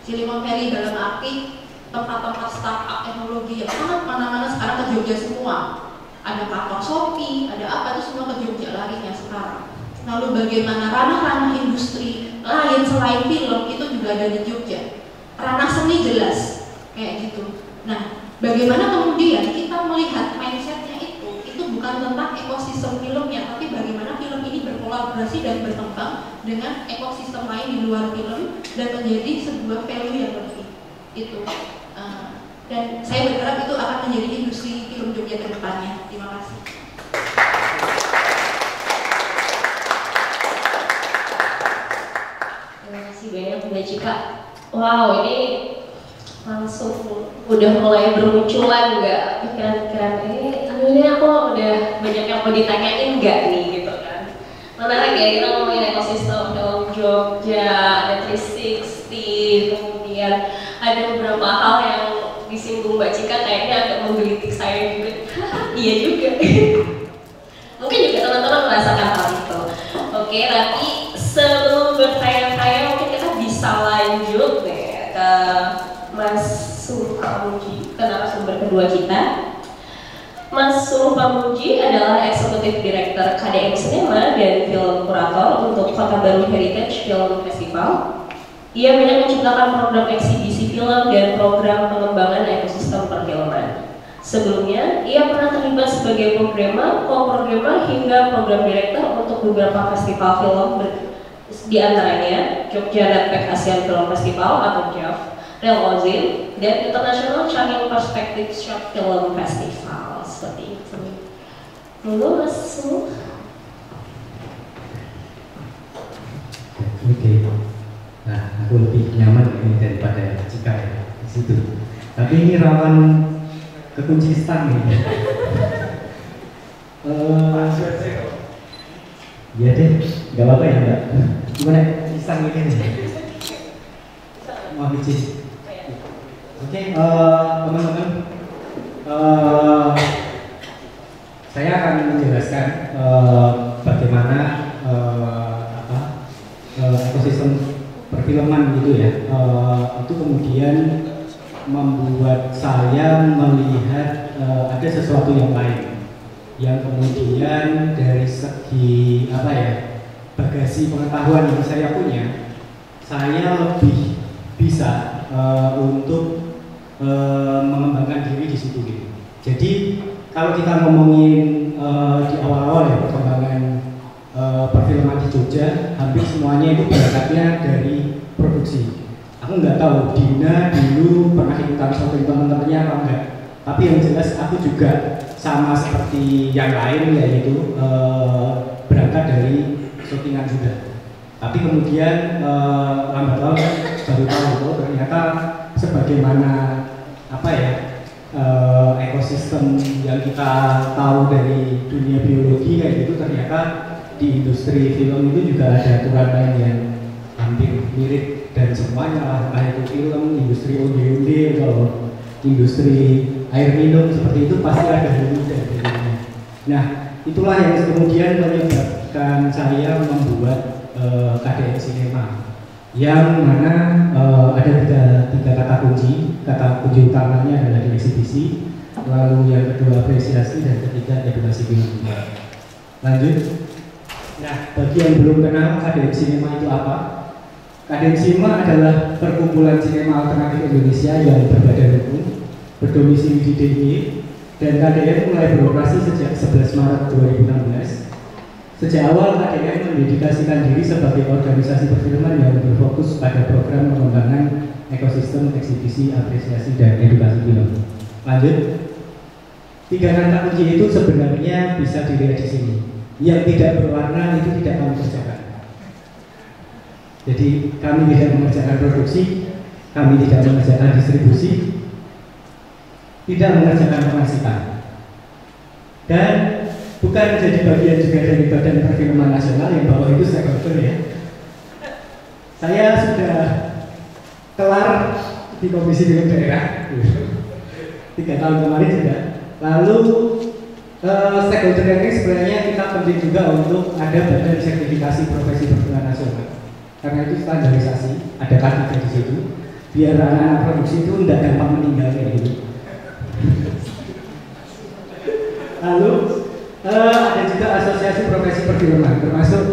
Silicon Valley dalam arti tempat-tempat startup teknologi yang sangat mana-mana sekarang ke Jogja semua. Ada kantor Shopee, ada apa, itu semua ke Jogja larinya sekarang. Lalu bagaimana ranah-ranah industri lain selain film itu juga ada di Jogja. Ranah seni jelas kayak gitu. Nah, bagaimana kemudian kita melihat mindsetnya itu bukan tentang ekosistem filmnya, tapi bagaimana film ini berkolaborasi dan berkembang dengan ekosistem lain di luar film dan menjadi sebuah value yang lebih itu. Dan saya berharap itu akan menjadi menjadi industri film Jogja ke depannya. Terima kasih. Terima kasih banyak Mbak Cika. Wow, ini langsung udah mulai bermunculan nggak pikiran-pikiran ini aku udah banyak yang mau ditanyain nggak nih gitu kan. Menarik ya, kita ngomongin ekosistem film Jogja, ada 360, kemudian ada beberapa hal yang disinggung Mbak Cika kayaknya agak menggelitik saya juga. Iya juga. Mungkin juga teman-teman merasakan hal itu. Oke, tapi sebelum bertanya-tanya mungkin kita bisa lanjut nih ke Mas Suruh Pamuji, ke narasumber kedua kita. Mas Suruh Pamuji adalah Eksekutif Direktur KDM Cinema dan Film Kurator untuk Kota Baru Heritage Film Festival. Ia banyak menciptakan program eksibisi film dan program pengembangan ekosistem perfilman. Sebelumnya, ia pernah terlibat sebagai programmer, co-programmer hingga program direktur untuk beberapa festival film di antaranya Jogja Redback Asian Film Festival atau JAF, Real Ozin, dan International Changing Perspective Short Film Festival. Seperti itu. Monggo Mas Su. Oke. Nah, aku lebih nyaman ini daripada Cika ya di situ. Tapi ini rawan kekunci stang nih. Ya deh, nggak apa-apa ya Mbak. Gimana stang ini nih? Mau biji. Oke, teman-teman. Saya akan menjelaskan bagaimana ekosistem perfilman gitu ya. Itu kemudian membuat saya melihat ada sesuatu yang lain yang kemudian dari segi apa ya, bagasi pengetahuan yang saya punya, saya lebih bisa untuk mengembangkan diri di situ gitu. Jadi kalau kita ngomongin di awal-awal ya perkembangan perfilman di Jogja, hampir semuanya itu berangkatnya dari produksi. Aku nggak tahu Dina dulu pernah ikutan syuting teman-temannya apa enggak, tapi yang jelas aku juga sama seperti yang lain yaitu berangkat dari syutingan juga. Tapi kemudian lambat laun baru tahu ternyata sebagaimana apa ya ekosistem yang kita tahu dari dunia biologi kayak gitu, ternyata di industri film itu juga ada aturan lain yang hampir mirip. Dan semuanya lah, entah itu film, industri onde-onde, atau industri air minum seperti itu pasti ada hulu dan hilirnya. Nah, itulah yang kemudian menyebabkan saya membuat KDM Cinema, yang mana ada tiga kata kunci. Kata kunci utamanya adalah di eksibisi, lalu yang kedua apresiasi, dan ketiga edukasi film. Lanjut. Nah, bagi yang belum kenal KDM Cinema itu apa? KDM Cinema adalah perkumpulan sinema alternatif Indonesia yang berbadan hukum, berdomisili di DIY, dan KDM mulai beroperasi sejak 11 Maret 2016. Sejak awal KDM mendedikasikan diri sebagai organisasi perfilman yang berfokus pada program pengembangan ekosistem eksibisi, apresiasi, dan edukasi film. Lanjut. Tiga kata kunci itu sebenarnya bisa dilihat di sini. Yang tidak berwarna itu tidak kami kerjakan. Jadi kami tidak mengerjakan produksi, kami tidak mengerjakan distribusi, tidak mengerjakan pemasukan, dan bukan menjadi bagian juga dari Badan Perfilman Nasional yang bawah itu stakeholder ya. Saya sudah kelar di Komisi Film Daerah 3 tahun kemarin juga. Lalu stakeholder yang ini sebenarnya kita penting juga untuk ada badan sertifikasi profesi perfilman nasional. Karena itu standarisasi, ada kata di situ, biar anak-anak produksi itu tidak gampang meninggal kayak gitu. Lalu ada juga asosiasi profesi perfilman, termasuk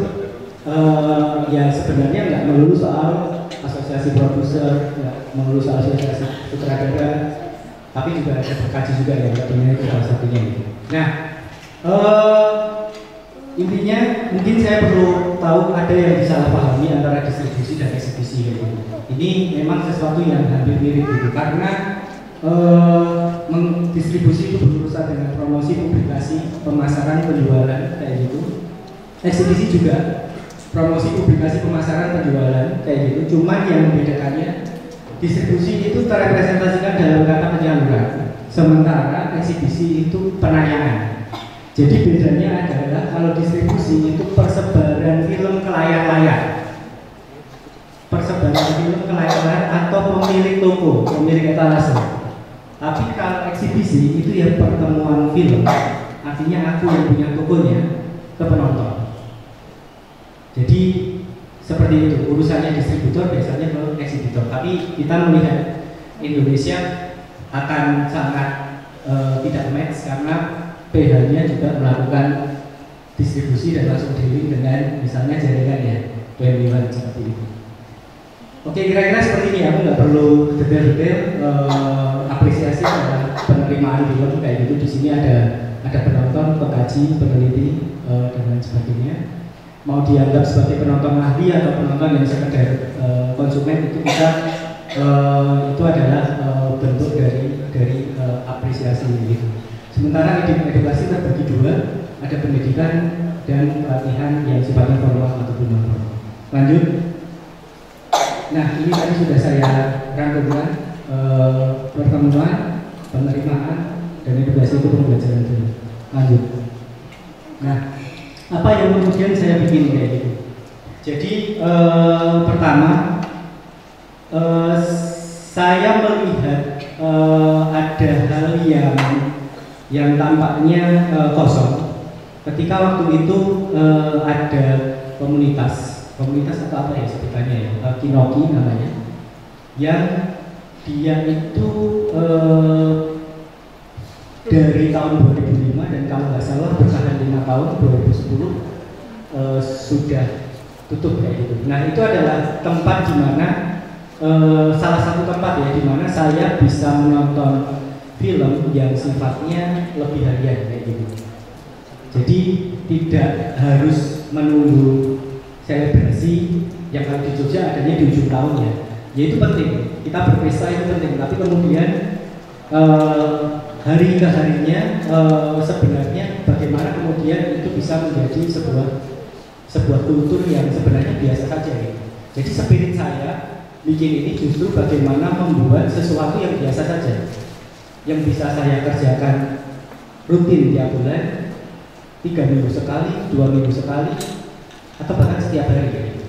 ya sebenarnya nggak melulu soal asosiasi produser, nggak melulu soal asosiasi sutradara, tapi juga ada berkaji juga yang tentunya itu salah satunya gitu. Nah, intinya mungkin saya perlu tahu ada yang disalahpahami antara distribusi dan eksibisi gitu. Ini memang sesuatu yang hampir mirip gitu, karena distribusi itu berurusan dengan promosi, publikasi, pemasaran, penjualan kayak gitu. Eksibisi juga promosi, publikasi, pemasaran, penjualan kayak gitu. Cuman yang membedakannya distribusi itu terrepresentasikan dalam kata penyaluran, sementara eksibisi itu penayaan. Jadi bedanya adalah kalau distribusi itu persebaran film ke layar-layar, persebaran film ke layar-layar atau pemilik toko, pemilik etalase. Tapi kalau eksibisi itu ya pertemuan film, artinya aku yang punya tokonya ke penonton. Jadi seperti itu urusannya distributor biasanya ke eksibitor. Tapi kita melihat Indonesia akan sangat tidak match karena PH-nya juga melakukan distribusi dan langsung dealing dengan misalnya jaringan ya 21 seperti itu. Oke, kira-kira seperti ini. Aku nggak perlu detail-detail. Apresiasi adalah penerimaan film kayak gitu. Di sini ada penonton, pengkaji, peneliti dan lain sebagainya. Mau dianggap sebagai penonton ahli atau penonton yang sekedar konsumen itu bisa itu adalah bentuk dari apresiasi gitu. Sementara edukasi terbagi dua, ada pendidikan dan pelatihan yang sifatnya formal ataupun non formal. Lanjut. Nah, ini tadi sudah saya rangkumkan pertemuan, penerimaan, dan edukasi itu pembelajaran dulu. Lanjut. Nah, apa yang kemudian saya bikin kayak gitu? Jadi pertama saya melihat ada hal yang tampaknya kosong. Ketika waktu itu ada komunitas atau apa ya sebutannya ya, Kinoki namanya, yang dia itu dari tahun 2005 dan kalau nggak salah bertahan 5 tahun 2010 sudah tutup kayak gitu. Nah itu adalah tempat di mana salah satu tempat ya di mana saya bisa menonton film yang sifatnya lebih harian kayak gitu. Jadi tidak harus menunggu selebrasi yang kalau di Jogja adanya di ujung tahun ya. Ya itu penting. Kita berpesta itu penting. Tapi kemudian hari ke harinya sebenarnya bagaimana kemudian itu bisa menjadi sebuah kultur yang sebenarnya biasa saja gitu. Jadi spirit saya bikin ini justru bagaimana membuat sesuatu yang biasa saja, yang bisa saya kerjakan rutin tiap bulan, 3 minggu sekali, 2 minggu sekali, atau bahkan setiap hari gitu.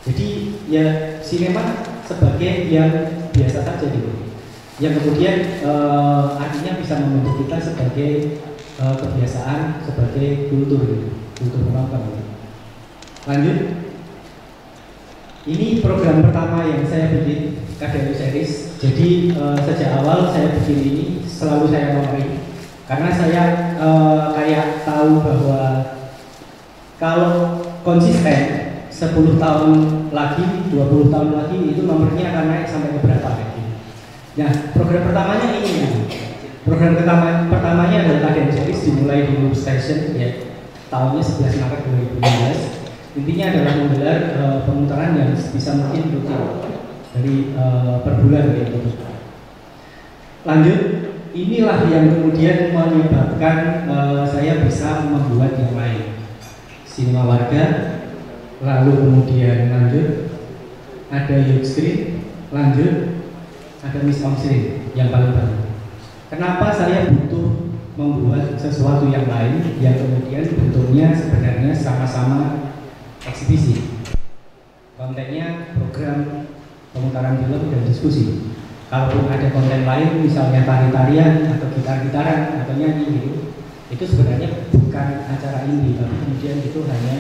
Jadi ya sinema sebagai yang biasa saja gitu, yang kemudian artinya bisa membentuk kita sebagai kebiasaan, sebagai kultur gitu, kultur penonton gitu. Lanjut. Ini program pertama yang saya bikin, KDU Series. Jadi sejak awal saya bikin ini selalu saya nomori karena saya kayak tahu bahwa kalau konsisten 10 tahun lagi, 20 tahun lagi itu nomornya akan naik sampai ke berapa gitu. Nah, program pertamanya ini. Program pertamanya adalah KDU Series, dimulai di Loop Station ya. Tahunnya 11 Maret 2015. Intinya adalah menggelar pemutaran yang bisa mungkin rutin dari per bulan gitu. Lanjut, inilah yang kemudian menyebabkan saya bisa membuat yang lain. Sinema Warga, lalu kemudian lanjut ada Youth Screen, lanjut ada Miss On Screen yang paling baru. Kenapa saya butuh membuat sesuatu yang lain yang kemudian bentuknya sebenarnya sama-sama eksibisi, kontennya program pemutaran film dan diskusi. Kalaupun ada konten lain misalnya tari-tarian atau gitar-gitaran atau nyanyi gitu, itu sebenarnya bukan acara ini, tapi kemudian itu hanya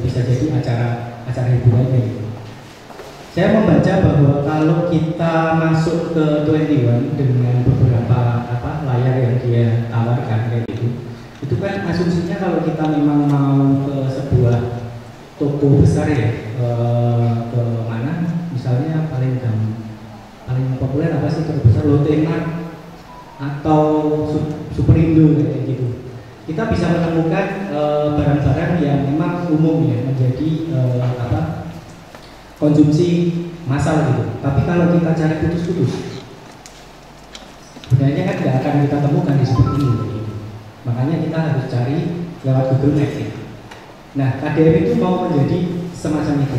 bisa jadi acara hiburan gitu. Saya membaca bahwa kalau kita masuk ke 21 dengan beberapa layar yang dia tawarkan kayak gitu, itu kan asumsinya kalau kita memang mau ke sebuah toko besar ya, ke mana misalnya paling populer apa sih toko besar, Lotte Mart atau Superindo kayak gitu, kita bisa menemukan barang-barang yang memang umum ya menjadi konsumsi massal gitu. Tapi kalau kita cari putus-putus sebenarnya kan nggak akan kita temukan di seperti ini. Makanya kita harus cari lewat Google Maps ya. Nah, KDM itu mau menjadi semacam itu.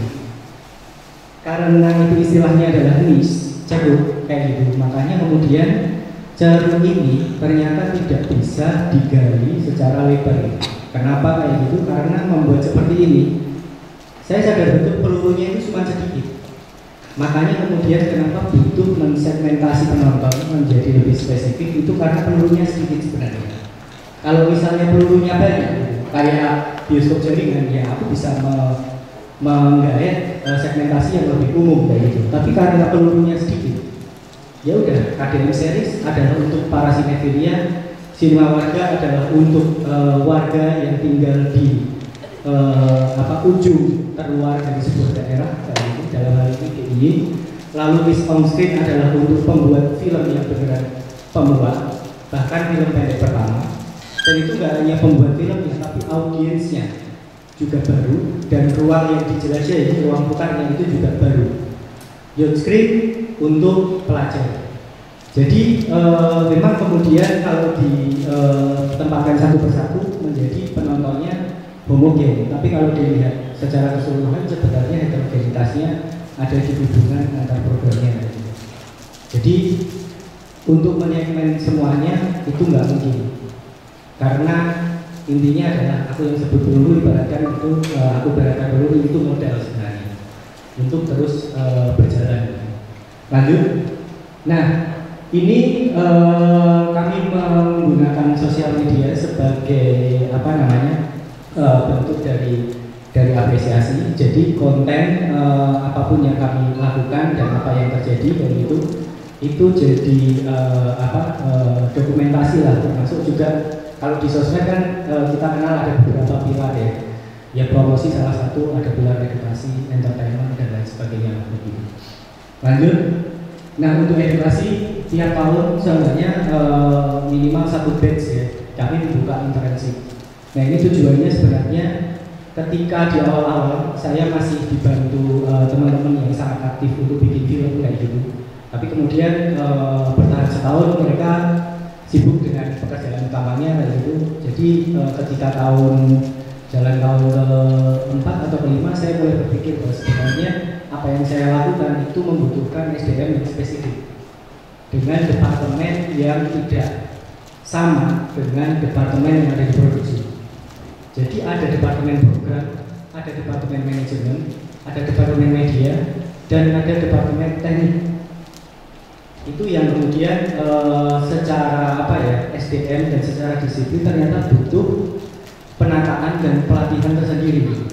Karena itu istilahnya adalah niche, ceruk kayak gitu. Makanya kemudian ceruk ini ternyata tidak bisa digali secara lebar. Kenapa kayak gitu? Karena membuat seperti ini, saya sadar betul pelurunya itu cuma sedikit. Makanya kemudian kenapa butuh mensegmentasi penonton menjadi lebih spesifik itu karena pelurunya sedikit sebenarnya. Kalau misalnya pelurunya banyak, kayak bioskop jaringan, ya aku bisa menggait segmentasi yang lebih umum kayak gitu. Tapi karena pelurunya sedikit, ya udah, KDM series adalah untuk para sinefilia, sinema warga adalah untuk warga yang tinggal di ujung terluar dari sebuah daerah, kayak gitu, dalam hal ini DIY. Lalu Miss On Screen adalah untuk pembuat film yang beneran pembuat, bahkan film pendek pertama. Dan itu gak hanya pembuat filmnya, tapi audiensnya juga baru, dan ruang yang dijelajahi, ruang putarnya itu juga baru. Youth Screen untuk pelajar. Jadi memang kemudian kalau ditempatkan satu persatu menjadi penontonnya homogen, tapi kalau dilihat secara keseluruhan sebenarnya heterogenitasnya ada di hubungan antar programnya. Jadi untuk menyegmen semuanya itu nggak mungkin, karena intinya adalah aku yang sebut peluru, ibaratkan itu aku berkata peluru itu modal sebenarnya untuk terus berjalan. Lanjut. Nah, ini kami menggunakan sosial media sebagai bentuk dari apresiasi. Jadi konten apapun yang kami lakukan dan apa yang terjadi dan itu jadi dokumentasi lah, termasuk juga kalau di sosmed kan kita kenal ada beberapa pilar ya. Ya promosi salah satu, ada pilar edukasi, entertainment dan lain sebagainya begitu. Lanjut. Nah, untuk edukasi tiap tahun sebenarnya minimal satu batch ya, kami membuka internship. Nah, ini tujuannya sebenarnya ketika di awal-awal saya masih dibantu teman-teman yang sangat aktif untuk bikin film kayak gitu. Tapi kemudian bertahan setahun mereka sibuk dengan pekerjaan utamanya kayak gitu. Jadi ketika jalan tahun ke-4 atau ke-5 saya mulai berpikir bahwa sebenarnya apa yang saya lakukan itu membutuhkan SDM yang spesifik dengan departemen yang tidak sama dengan departemen yang ada di produksi. Jadi ada departemen program, ada departemen manajemen, ada departemen media, dan ada departemen teknik. Itu yang kemudian secara SDM dan secara disiplin ternyata butuh penataan dan pelatihan tersendiri.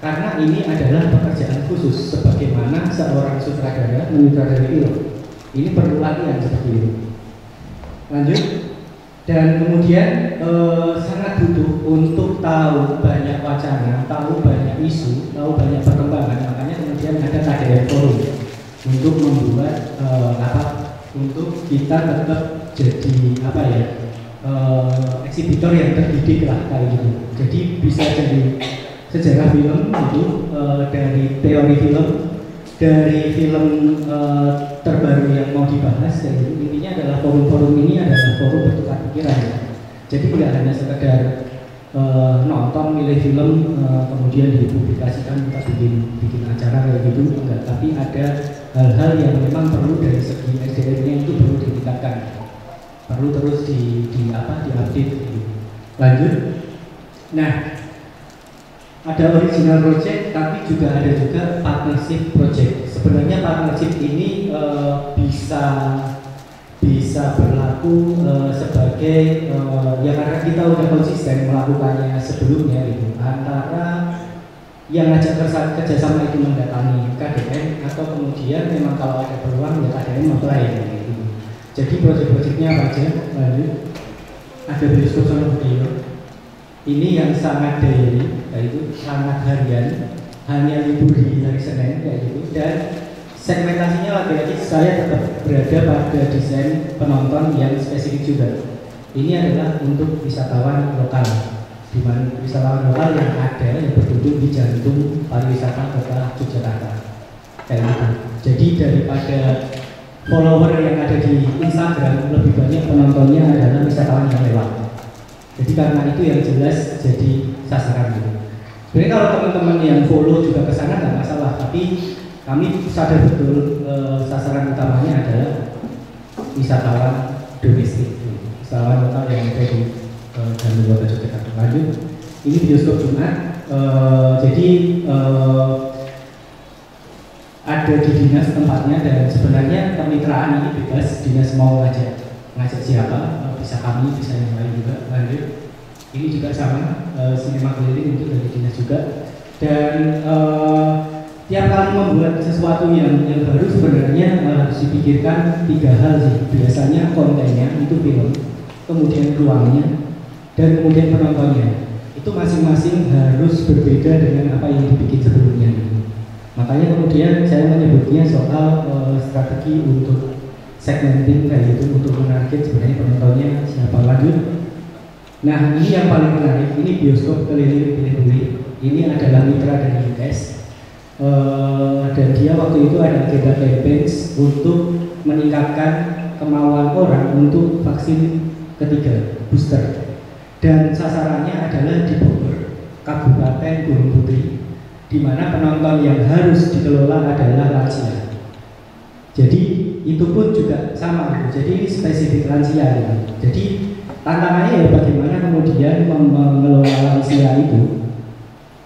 Karena ini adalah pekerjaan khusus sebagaimana seorang sutradara menyutradarai film. Ini perlu latihan seperti itu. Lanjut. Dan kemudian sangat butuh untuk tahu banyak wacana, tahu banyak isu, tahu banyak perkembangan. Makanya kemudian ada KDM Forum untuk membuat untuk kita tetap jadi eksibitor yang terdidik lah kayak gitu. Jadi bisa jadi sejarah film itu dari teori film, dari film terbaru yang mau dibahas. Jadi intinya adalah forum-forum ini adalah forum bertukar pikiran ya. Jadi tidak hanya sekedar nonton milih film kemudian dipublikasikan kita bikin acara kayak gitu, enggak, tapi ada hal-hal yang memang perlu dari segi SDM-nya itu perlu ditingkatkan, perlu terus diupdate gitu. Lanjut. Nah, ada original project tapi juga ada partnership project. Sebenarnya partnership ini bisa berlaku sebagai ya karena kita udah konsisten melakukannya sebelumnya gitu, antara yang ngajak kerjasama itu mendatangi KDM atau kemudian memang kalau ada peluang ya KDM apply gitu. Jadi proyek-proyeknya apa aja? Lanjut. Ada bioskop sama video. Ini yang sangat daily, yaitu sangat harian, hanya libur di hari Senin kayak gitu. Dan segmentasinya lagi-lagi saya tetap berada pada desain penonton yang spesifik juga. Ini adalah untuk wisatawan lokal, di mana wisatawan lokal yang ada yang berkunjung di jantung pariwisata kota Yogyakarta. Kayak gitu. Jadi daripada follower yang ada di Instagram, lebih banyak penontonnya adalah wisatawan yang lewat. Jadi karena itu yang jelas jadi sasaran gitu. Sebenarnya kalau teman-teman yang follow juga ke sana nggak masalah, tapi kami sadar betul sasaran utamanya adalah wisatawan domestik, wisatawan lokal yang ada di dalam kota Yogyakarta. Lanjut, ini bioskop Jumat. Jadi ada di dinas tempatnya, dan sebenarnya kemitraan ini bebas, dinas mau ngajak siapa, bisa kami, bisa yang lain juga. Lanjut, ini juga sama, sinema keliling untuk dari dinas juga. Dan tiap kali membuat sesuatu yang baru sebenarnya harus dipikirkan 3 hal sih. Biasanya kontennya itu film, kemudian ruangnya, dan kemudian penontonnya. Itu masing-masing harus berbeda dengan apa yang dibikin sebelumnya. Makanya kemudian saya menyebutnya soal strategi untuk segmenting kayak gitu, untuk menarget sebenarnya penontonnya siapa. Lanjut. Nah, ini yang paling menarik, ini bioskop keliling pilih-pilih. Ini adalah mitra dari UKS. Dan dia waktu itu ada agenda campaigns untuk meningkatkan kemauan orang untuk vaksin ketiga, booster. Dan sasarannya adalah di Bogor, Kabupaten Gunung Putri, di mana penonton yang harus dikelola adalah lansia. Jadi itu pun juga sama, jadi ini spesifik lansia. Jadi tantangannya ya bagaimana kemudian mengelola lansia itu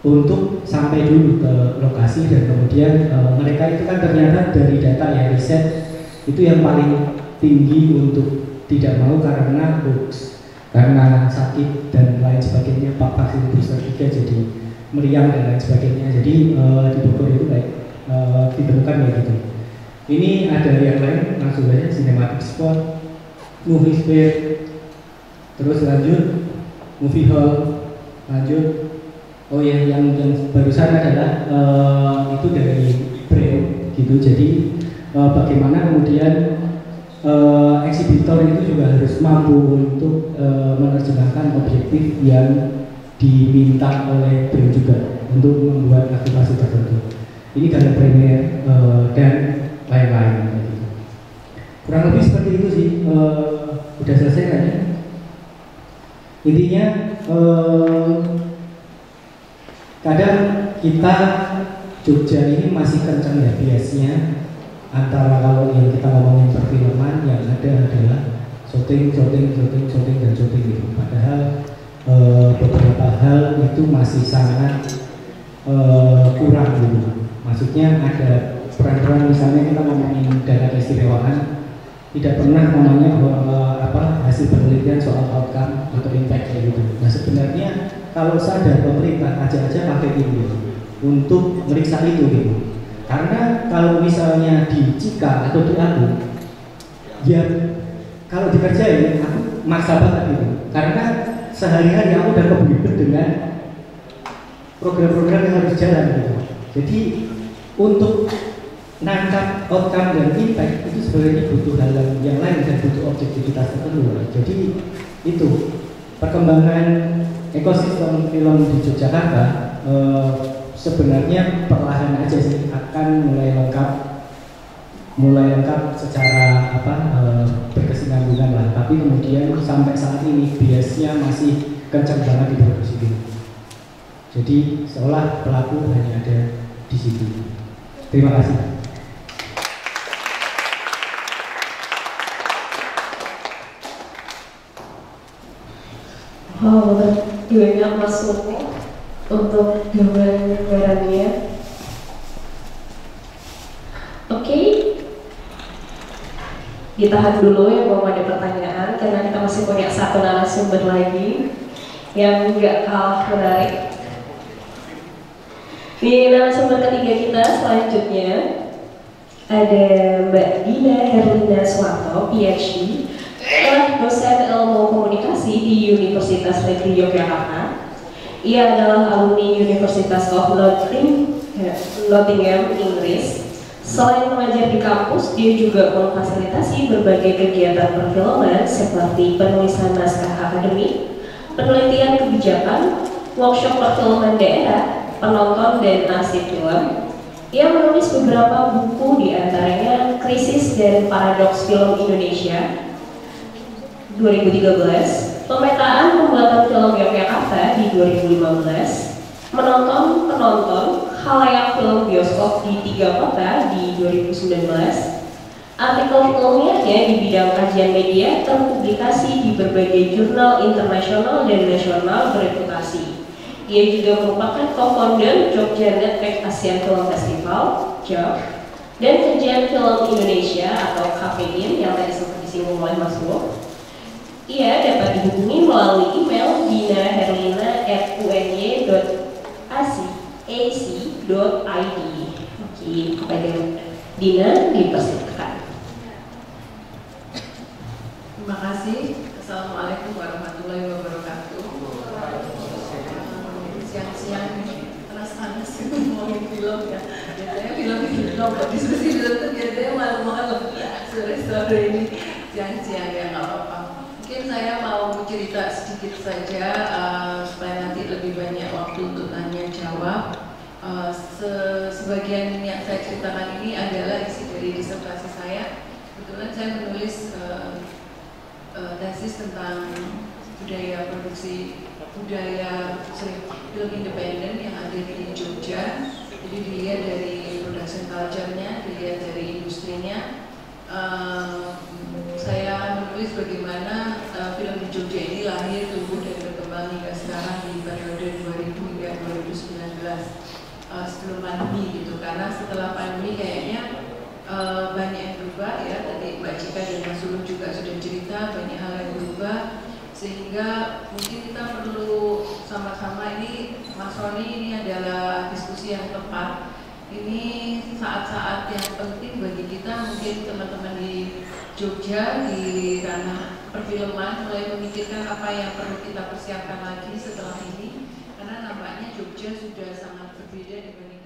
untuk sampai dulu ke lokasi, dan kemudian mereka itu kan ternyata dari data ya riset itu yang paling tinggi untuk tidak mau karena hoax, karena sakit dan lain sebagainya, vaksin booster 3 jadi meriang dan lain sebagainya. Jadi di Bogor itu kayak ditemukan kayak gitu. Ini ada yang lain, langsung aja cinematic spot, movie sphere, terus lanjut movie hall, lanjut. Oh ya, yang barusan adalah itu dari brand gitu. Jadi bagaimana kemudian eksibitor itu juga harus mampu untuk menerjemahkan objektif yang diminta oleh brand juga untuk membuat aktivasi tertentu. Ini gala premier dan lain-lain gitu. Kurang lebih seperti itu sih. Udah selesai kan ya? Intinya kadang kita Jogja ini masih kencang ya biasnya antara kalau yang kita ngomongin perfilman yang ada adalah syuting dan syuting gitu. Padahal beberapa hal itu masih sangat kurang gitu. Maksudnya ada peran-peran, misalnya kita ngomongin dana keistimewaan, tidak pernah namanya hasil penelitian soal outcome atau impact kayak gitu. Nah sebenarnya kalau sadar pemerintah aja pakai ini untuk meriksa itu gitu. Karena kalau misalnya di Cika atau di aku, ya kalau dikerjain aku maksa banget gitu. Karena sehari-hari aku udah kebelet dengan program-program yang harus jalan gitu. Jadi untuk nangkap outcome dan impact itu sebenarnya butuh hal yang lain dan butuh objektivitas tertentu. Jadi itu perkembangan ekosistem film di Yogyakarta sebenarnya perlahan aja sih akan mulai lengkap secara berkesinambungan lah. Tapi kemudian sampai saat ini biasnya masih kencang banget di produksi film. Jadi seolah pelaku hanya ada di situ. Terima kasih. Oh, banyak masuk untuk gambarannya. Oke, ditahan dulu ya kalau ada pertanyaan, karena kita masih punya satu narasumber lagi yang nggak kalah menarik. Di narasumber ketiga kita selanjutnya ada Mbak Dina Herlina Suwanto, PhD, dosen ilmu komunikasi di Universitas Negeri Yogyakarta. Ia adalah alumni Universitas of Nottingham, Inggris. Selain mengajar di kampus, dia juga memfasilitasi berbagai kegiatan perfilman seperti penulisan naskah akademik, penelitian kebijakan, workshop perfilman daerah, penonton dan arsip film, Ia menulis beberapa buku, diantaranya Krisis dan Paradoks Film Indonesia 2013, Pemetaan Pembuatan Film Yogyakarta di 2015, Menonton Penonton Khalayak Film Bioskop di 3 Kota di 2019. Artikel ilmiahnya di bidang kajian media terpublikasi di berbagai jurnal internasional dan nasional bereputasi. Ia juga merupakan co-founder Jogja Network Asian Film Festival (JOF) dan Kajian Film Indonesia atau KPIN yang tadi sempat disinggung oleh Mas Wo. Ia dapat dihubungi melalui email dina.herlina@uny.ac.id. Oke, kepada Dina dipersilakan. Terima kasih. Assalamualaikum warahmatullahi wabarakatuh. Siang-siang panas-panas ngomongin film ya. Biasanya film kalau diskusi film itu biasanya malam-malam ya. Sore-sore ini siang-siang ya nggak apa-apa. Mungkin saya mau cerita sedikit saja supaya nanti lebih banyak waktu untuk tanya jawab. Sebagian yang saya ceritakan ini adalah isi dari disertasi saya. Kebetulan saya menulis tesis tentang film independen yang ada di Jogja. Jadi dilihat dari production culture-nya, dilihat dari industrinya. Saya menulis bagaimana film di Jogja ini lahir, tumbuh dan berkembang hingga sekarang di periode 2000 hingga 2019 sebelum pandemi gitu. Karena setelah pandemi kayaknya banyak yang berubah ya, tadi Mbak Cika dan Mas Sulung juga sudah cerita banyak hal yang berubah, sehingga mungkin kita perlu sama-sama ini, Mas Roni, ini adalah diskusi yang tepat. Ini saat-saat yang penting bagi kita, mungkin teman-teman di Jogja di ranah perfilman mulai memikirkan apa yang perlu kita persiapkan lagi setelah ini, karena nampaknya Jogja sudah sangat berbeda dibanding